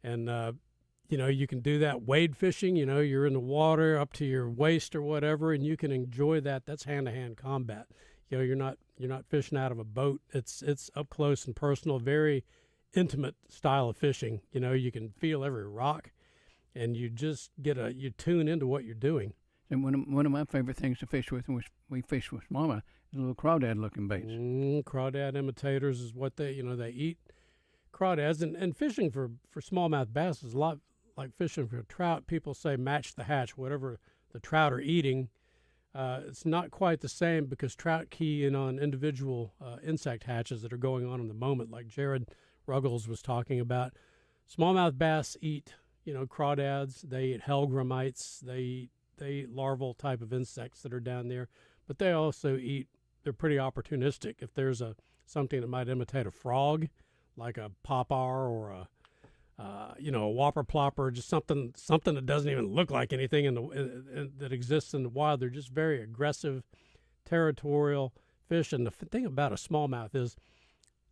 Speaker 3: And you know, you can do that wade fishing. You know, you're in the water up to your waist or whatever, and you can enjoy that. That's hand-to-hand combat. You know, you're not fishing out of a boat. It's up close and personal, very intimate style of fishing. You know, you can feel every rock, and you just you tune into what you're doing.
Speaker 2: And one of my favorite things to fish with, and we fish with smallmouth, is little crawdad-looking baits.
Speaker 3: Crawdad imitators is what they eat crawdads. And fishing for smallmouth bass is a lot like fishing for trout. People say match the hatch, whatever the trout are eating. It's not quite the same because trout key in on individual insect hatches that are going on in the moment, like Jared Ruggles was talking about. Smallmouth bass eat, you know, crawdads. They eat hellgrammites. They eat larval type of insects that are down there, but they also eat. They're pretty opportunistic. If there's something that might imitate a frog, like a popar or a whopper plopper, just something that doesn't even look like anything that exists in the wild. They're just very aggressive, territorial fish. And the thing about a smallmouth is,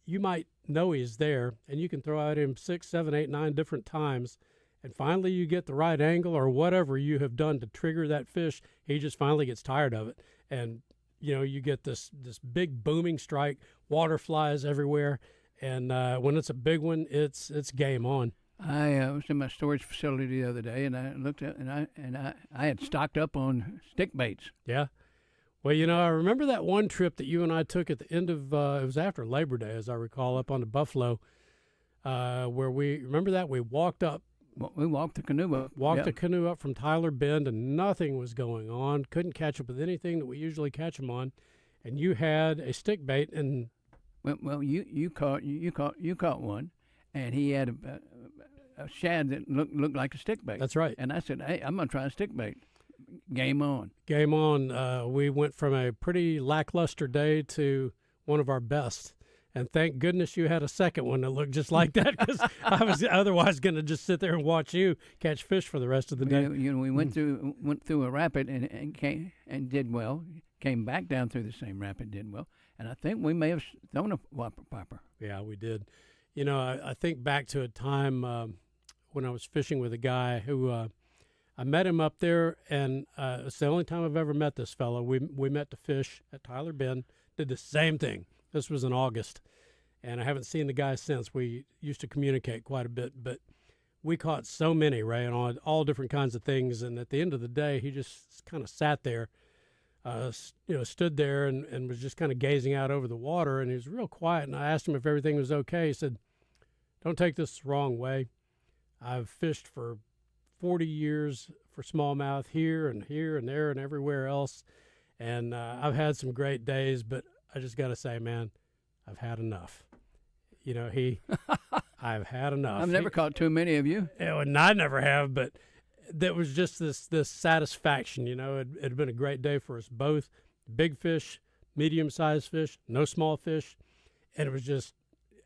Speaker 3: you might know he's there, and you can throw at him 6, 7, 8, 9 different times. And finally you get the right angle or whatever you have done to trigger that fish, he just finally gets tired of it. And, you know, you get this big booming strike, water flies everywhere. And when it's a big one, it's game on.
Speaker 2: I was in my storage facility the other day, and I looked at I had stocked up on stick baits.
Speaker 3: Yeah. Well, you know, I remember that one trip that you and I took at the end of, it was after Labor Day, as I recall, up on the Buffalo, where we walked up.
Speaker 2: We walked the canoe up.
Speaker 3: The canoe up from Tyler Bend, and nothing was going on. Couldn't catch up with anything that we usually catch them on. And you had a stick bait, and
Speaker 2: well, you caught one, and he had a shad that looked like a stick bait.
Speaker 3: That's right.
Speaker 2: And I said, hey, I'm going to try a stick bait. Game on.
Speaker 3: Game on. We went from a pretty lackluster day to one of our best. And thank goodness you had a second one that looked just like that, because I was otherwise going to just sit there and watch you catch fish for the rest of the day.
Speaker 2: We went through a rapid and came and did well. Came back down through the same rapid, did well. And I think we may have thrown a whopper popper.
Speaker 3: Yeah, we did. You know, I think back to a time when I was fishing with a guy who I met him up there, and it's the only time I've ever met this fellow. We met to fish at Tyler Bend, did the same thing. This was in August, and I haven't seen the guy since. We used to communicate quite a bit, but we caught so many, Ray, on all different kinds of things, and at the end of the day, he just kind of sat there, stood there and was just kind of gazing out over the water, and he was real quiet, and I asked him if everything was okay. He said, "Don't take this the wrong way. I've fished for 40 years for smallmouth here and there and everywhere else, and I've had some great days, but I just got to say, man, I've had enough." You know, I've had enough.
Speaker 2: I've never caught too many of you.
Speaker 3: Yeah, and I never have, but there was just this satisfaction. You know, it had been a great day for us both. Big fish, medium-sized fish, no small fish, and it was just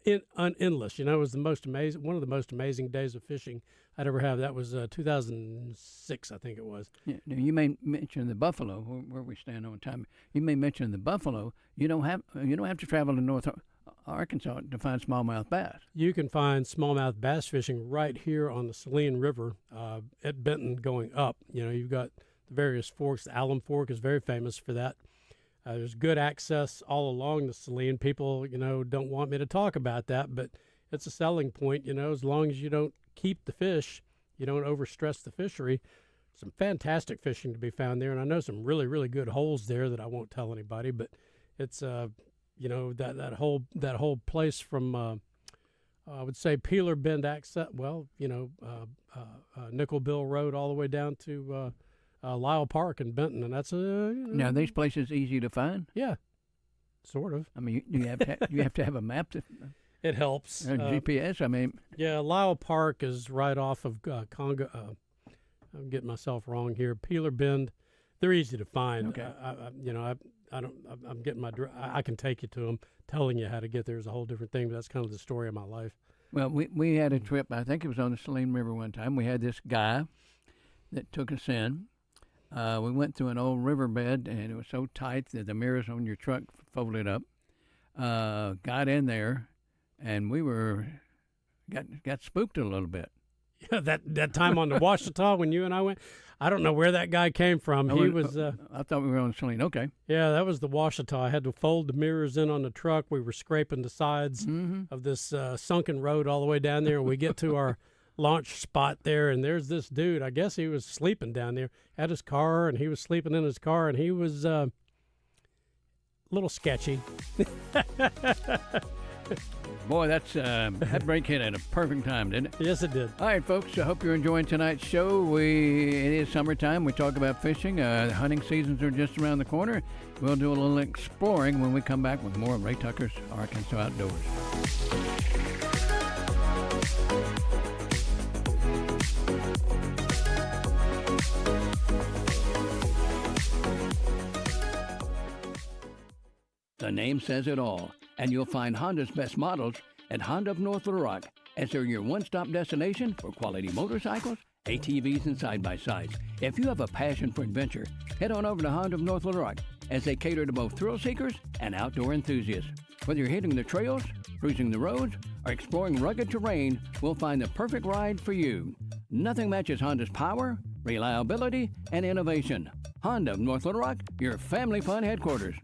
Speaker 3: endless. You know, it was one of the most amazing days of fishing I'd ever have. That was 2006, I think it was.
Speaker 2: Yeah, now you may mention the buffalo, where we stand on time. You may mention the buffalo. You don't have to travel to North Arkansas to find smallmouth bass.
Speaker 3: You can find smallmouth bass fishing right here on the Saline River at Benton going up. You know, you've got the various forks. The Alum Fork is very famous for that. There's good access all along the Saline. People, you know, don't want me to talk about that, but it's a selling point, you know, as long as you don't keep the fish, you don't overstress the fishery. Some fantastic fishing to be found there, and I know some really, really good holes there that I won't tell anybody, but it's, you know, that whole place from, I would say Peeler Bend access, well, you know, Nickel Bill Road all the way down to Lyle Park in Benton, and that's
Speaker 2: Now, are these places easy to find?
Speaker 3: Yeah, sort of.
Speaker 2: I mean, you have to have a map.
Speaker 3: It helps.
Speaker 2: GPS. I mean,
Speaker 3: yeah, Lyle Park is right off of Congo. I'm getting myself wrong here. Peeler Bend, they're easy to find.
Speaker 2: Okay.
Speaker 3: I'm getting I can take you to them. Telling you how to get there is a whole different thing, but that's kind of the story of my life.
Speaker 2: Well, we had a trip. I think it was on the Saline River one time. We had this guy that took us in. We went through an old riverbed, and it was so tight that the mirrors on your truck folded up. Got in there, and we got spooked a little bit.
Speaker 3: Yeah, that time on the Ouachita when you and I went, I don't know where that guy came from. He was.
Speaker 2: I thought we were on Saline. Okay.
Speaker 3: Yeah, that was the Ouachita. I had to fold the mirrors in on the truck. We were scraping the sides of this sunken road all the way down there, and we get to our launch spot there, and there's this dude. I guess he was sleeping down there at his car, and he was sleeping in his car, and he was a little sketchy.
Speaker 2: Boy, that break hit at a perfect time, didn't it?
Speaker 3: Yes, it did.
Speaker 2: All right, folks, I hope you're enjoying tonight's show. It is summertime. We talk about fishing. Hunting seasons are just around the corner. We'll do a little exploring when we come back with more of Ray Tucker's Arkansas Outdoors. The name says it all, and you'll find Honda's best models at Honda of North Little Rock, as they're your one-stop destination for quality motorcycles, ATVs, and side-by-sides. If you have a passion for adventure, head on over to Honda of North Little Rock, as they cater to both thrill seekers and outdoor enthusiasts. Whether you're hitting the trails, cruising the roads, or exploring rugged terrain, we'll find the perfect ride for you. Nothing matches Honda's power, reliability, and innovation. Honda of North Little Rock, your family fun headquarters.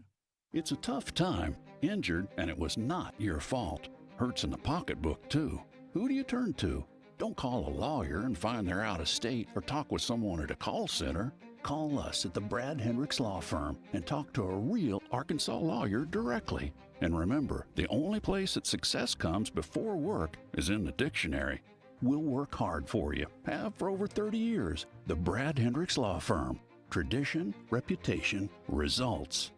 Speaker 12: It's a tough time. Injured, and it was not your fault. Hurts in the pocketbook, too. Who do you turn to? Don't call a lawyer and find they're out of state or talk with someone at a call center. Call us at the Brad Hendricks Law Firm and talk to a real Arkansas lawyer directly. And remember, the only place that success comes before work is in the dictionary. We'll work hard for you. Have for over 30 years. The Brad Hendricks Law Firm. Tradition, reputation, results.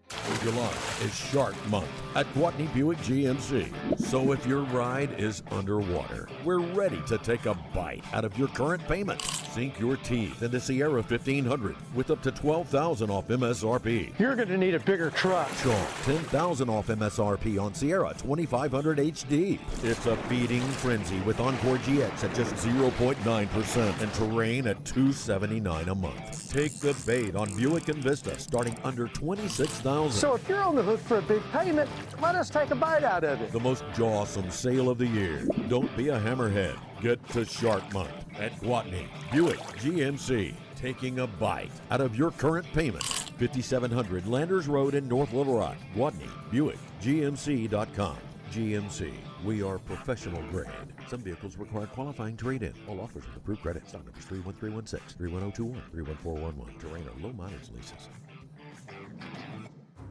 Speaker 8: July is Shark Month at Gwatney Buick GMC. So if your ride is underwater, we're ready to take a bite out of your current payment. Sink your teeth into Sierra 1500 with up to $12,000 off MSRP.
Speaker 9: You're going to need a bigger truck.
Speaker 8: Shark $10,000 off MSRP on Sierra 2500 HD. It's a feeding frenzy with Encore GX at just 0.9% and Terrain at $279 a month. Take the bait on Buick and Vista starting under $26,000.
Speaker 9: So if you're on the hook for a big payment, let us take a bite out of it.
Speaker 8: The most jawsome sale of the year. Don't be a hammerhead. Get to Shark Month at Gwatney Buick GMC. Taking a bite out of your current payment. 5700 Landers Road in North Little Rock. Gwatney Buick GMC.com. GMC. We are professional grade. Some vehicles require qualifying trade-in. All offers with approved credit. Stock numbers 31316, 31021, 31411. Terrain or low mileage leases.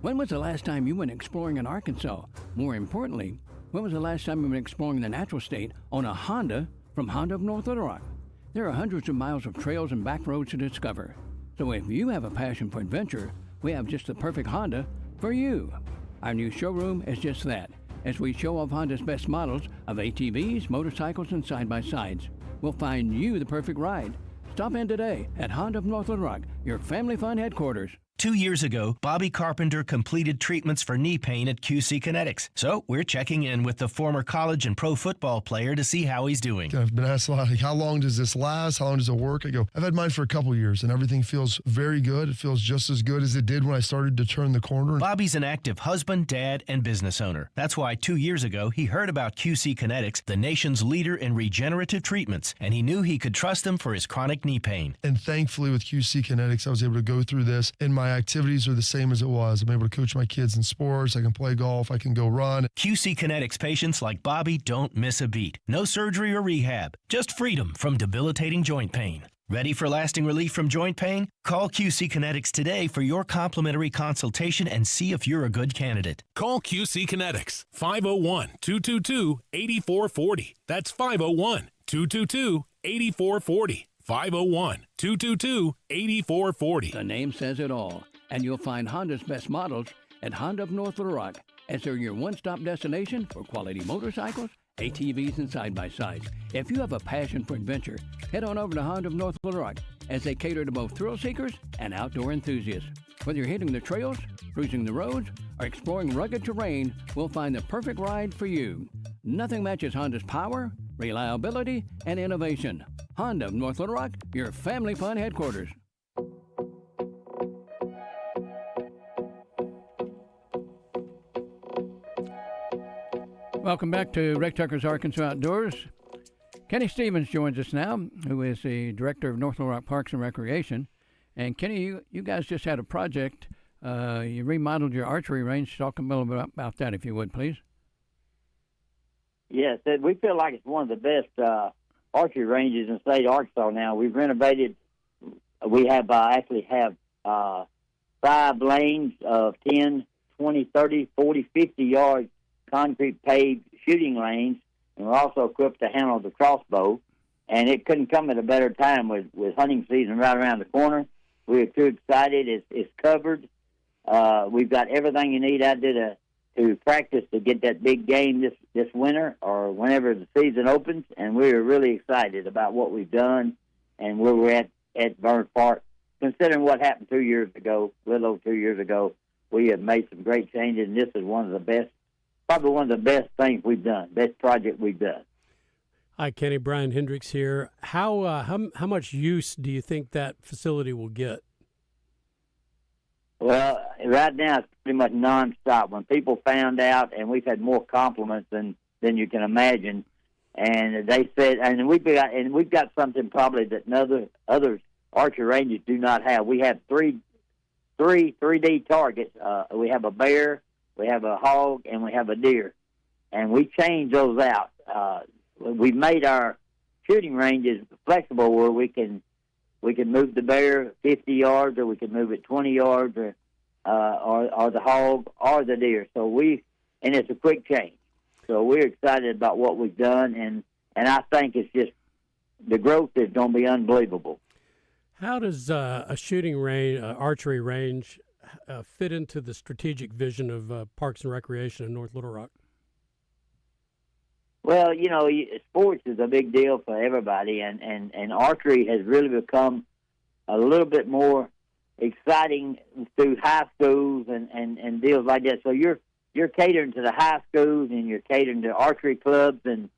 Speaker 2: When was the last time you went exploring in Arkansas? More importantly, when was the last time you went exploring the natural state on a Honda from Honda of North Little Rock? There are hundreds of miles of trails and back roads to discover. So if you have a passion for adventure, we have just the perfect Honda for you. Our new showroom is just that, as we show off Honda's best models of ATVs, motorcycles, and side-by-sides. We'll find you the perfect ride. Stop in today at Honda of North Little Rock, your family fun headquarters.
Speaker 20: 2 years ago, Bobby Carpenter completed treatments for knee pain at QC Kinetics. So we're checking in with the former college and pro football player to see how he's doing.
Speaker 21: I've been asked a lot, like, how long does this last? How long does it work? I go, I've had mine for a couple years, and everything feels very good. It feels just as good as it did when I started to turn the corner.
Speaker 20: Bobby's an active husband, dad, and business owner. That's why 2 years ago, he heard about QC Kinetics, the nation's leader in regenerative treatments, and he knew he could trust them for his chronic knee pain.
Speaker 21: And thankfully, with QC Kinetics, I was able to go through this, and my activities are the same as it was. I'm able to coach my kids in sports. I can play golf. I can go run.
Speaker 20: QC Kinetics patients like Bobby don't miss a beat. No surgery or rehab, just freedom from debilitating joint pain. Ready for lasting relief from joint pain? Call QC Kinetics today for your complimentary consultation and see if you're a good candidate.
Speaker 22: Call QC Kinetics, 501-222-8440. That's 501-222-8440. 501-222-8440.
Speaker 2: The name says it all, and you'll find Honda's best models at Honda of North Little Rock, as they're your one-stop destination for quality motorcycles, ATVs, and side-by-sides. If you have a passion for adventure, head on over to Honda of North Little Rock, as they cater to both thrill seekers and outdoor enthusiasts. Whether you're hitting the trails, cruising the roads, or exploring rugged terrain, we'll find the perfect ride for you. Nothing matches Honda's power, reliability, and innovation. Honda of North Little Rock, your family fun headquarters. Welcome back to Rick Tucker's Arkansas Outdoors. Kenny Stevens joins us now, who is the Director of North Little Rock Parks and Recreation. And Kenny, you guys just had a project. You remodeled your archery range. Talk a little bit about that, if you would, please.
Speaker 23: Yes, we feel like it's one of the best archery ranges in the state of Arkansas now. We've renovated. We have actually have 5 lanes of 10, 20, 30, 40, 50 yard concrete paved shooting lanes, and we're also equipped to handle the crossbow. And it couldn't come at a better time with hunting season right around the corner. We're too excited. It's covered. We've got everything you need out there to practice to get that big game this winter or whenever the season opens. And we're really excited about what we've done and where we're at Burns Park. Considering what happened 2 years ago, a little over 2 years ago, we have made some great changes, and this is one of the best, probably one of the best things we've done, best project we've done.
Speaker 3: Hi, Kenny. Brian Hendricks here. How much use do you think that facility will get?
Speaker 23: Well, right now it's pretty much nonstop. When people found out, and we've had more compliments than you can imagine, and they said, and we've got something probably that other archery ranges do not have. We have three 3D targets. We have a bear, we have a hog, and we have a deer, and we change those out. We've made our shooting ranges flexible where we can move the bear 50 yards, or we can move it 20 yards, or the hog or the deer. And it's a quick change. So we're excited about what we've done, and I think it's just the growth is going to be unbelievable.
Speaker 3: How does a shooting range, archery range, fit into the strategic vision of Parks and Recreation in North Little Rock?
Speaker 23: Well, sports is a big deal for everybody, and archery has really become a little bit more exciting through high schools and deals like that. So you're catering to the high schools, and you're catering to archery clubs, and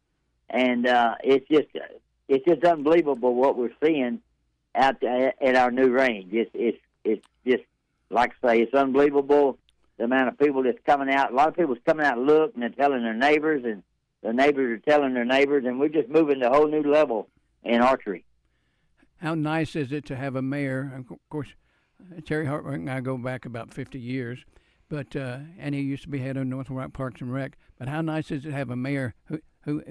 Speaker 23: it's just unbelievable what we're seeing out at our new range. It's just, like I say, it's unbelievable the amount of people that's coming out. A lot of people's coming out to look, and they're telling their neighbors, and the neighbors are telling their neighbors, and we're just moving to a whole new level in archery.
Speaker 2: How nice is it to have a mayor? Of course, Terry Hartwick and I go back about 50 years, but and he used to be head of North Little Rock Parks and Rec. But how nice is it to have a mayor who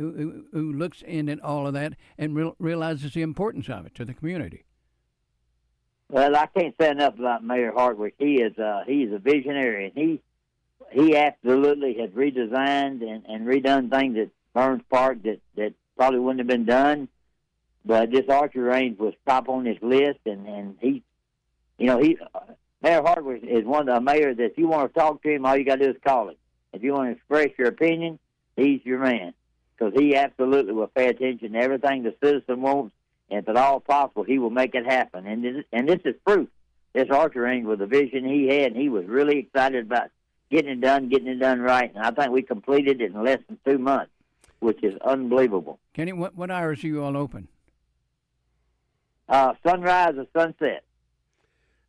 Speaker 2: looks in at all of that and realizes the importance of it to the community?
Speaker 23: Well, I can't say enough about Mayor Hartwick. He is a visionary, and he absolutely has redesigned and redone things at Burns Park that probably wouldn't have been done. But this archery range was top on his list, and he Mayor Hartwick is one of the mayors that if you want to talk to him, all you got to do is call him. If you want to express your opinion, he's your man, because he absolutely will pay attention to everything the citizen wants. And if at all possible, he will make it happen. And this is proof. This archery range was the vision he had, and he was really excited about getting it done right. And I think we completed it in less than 2 months, which is unbelievable.
Speaker 2: Kenny, what hours are you all open?
Speaker 23: Sunrise or sunset.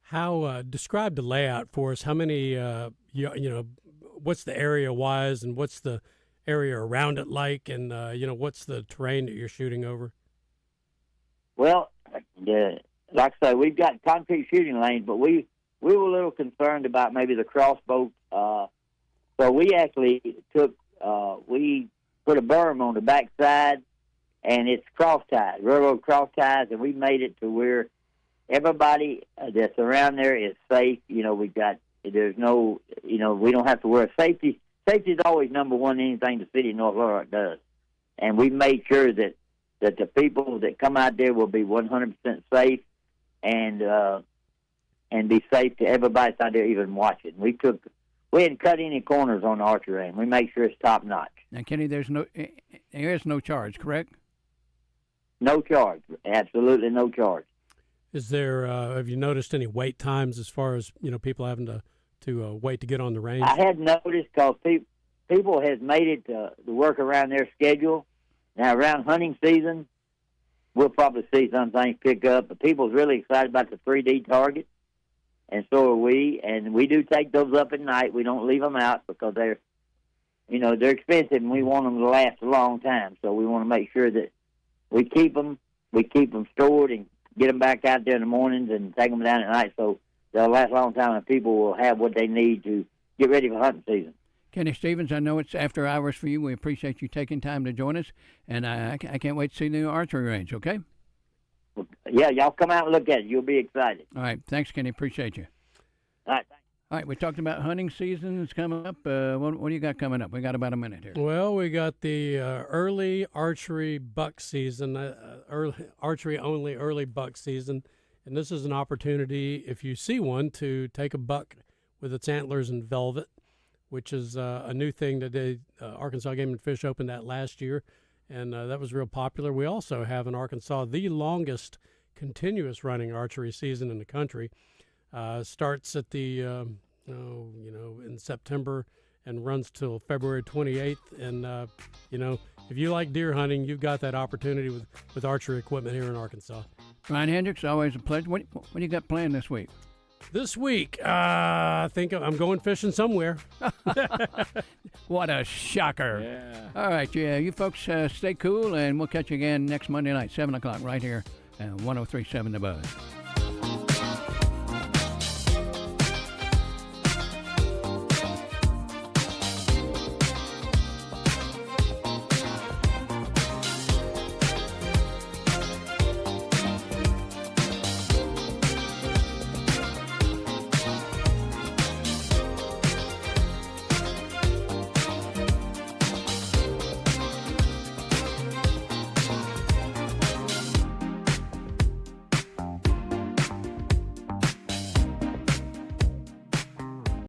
Speaker 3: How describe the layout for us? How many what's the area wise, and what's the area around it like, and what's the terrain that you're shooting over?
Speaker 23: Well, like I say, we've got concrete shooting lanes, but we were a little concerned about maybe the crossbow. So we actually we put a berm on the back side, and it's cross-tied, railroad cross-ties, and we made it to where everybody that's around there is safe. We don't have to worry. Safety is always number one in anything the city of North Little Rock does. And we made sure that the people that come out there will be 100% safe and be safe to everybody that's out there even watching. We didn't cut any corners on the archery range. We make sure it's top notch.
Speaker 2: Now, Kenny, there is no charge, correct?
Speaker 23: No charge. Absolutely no charge.
Speaker 3: Is there? Have you noticed any wait times as far as people having to wait to get on the range?
Speaker 23: I had noticed because people has made it to work around their schedule. Now, around hunting season, we'll probably see some things pick up. But people's really excited about the 3D target, and so are we. And we do take those up at night. We don't leave them out because they're expensive, and we want them to last a long time. So we want to make sure that we keep them stored and get them back out there in the mornings and take them down at night so they'll last a long time and people will have what they need to get ready for hunting season.
Speaker 2: Kenny Stevens, I know it's after hours for you. We appreciate you taking time to join us, and I can't wait to see the new archery range, okay?
Speaker 23: Yeah, y'all come out and look at it. You'll be excited.
Speaker 2: All right. Thanks, Kenny. Appreciate you.
Speaker 23: All right. Thanks.
Speaker 2: All right, we talked about hunting season is coming up. What do you got coming up? We got about a minute here.
Speaker 3: Well, we got the early archery buck season, archery-only early buck season. And this is an opportunity, if you see one, to take a buck with its antlers in velvet, which is a new thing that Arkansas Game and Fish opened that last year, and that was real popular. We also have in Arkansas the longest continuous running archery season in the country. Starts at the, in September and runs till February 28th. And, if you like deer hunting, you've got that opportunity with archery equipment here in Arkansas.
Speaker 2: Ryan Hendricks, always a pleasure. What do you got planned this week?
Speaker 3: This week, I think I'm going fishing somewhere.
Speaker 2: What a shocker.
Speaker 3: Yeah.
Speaker 2: All right, you folks stay cool, and we'll catch you again next Monday night, 7 o'clock, right here at 103.7 The Buzz.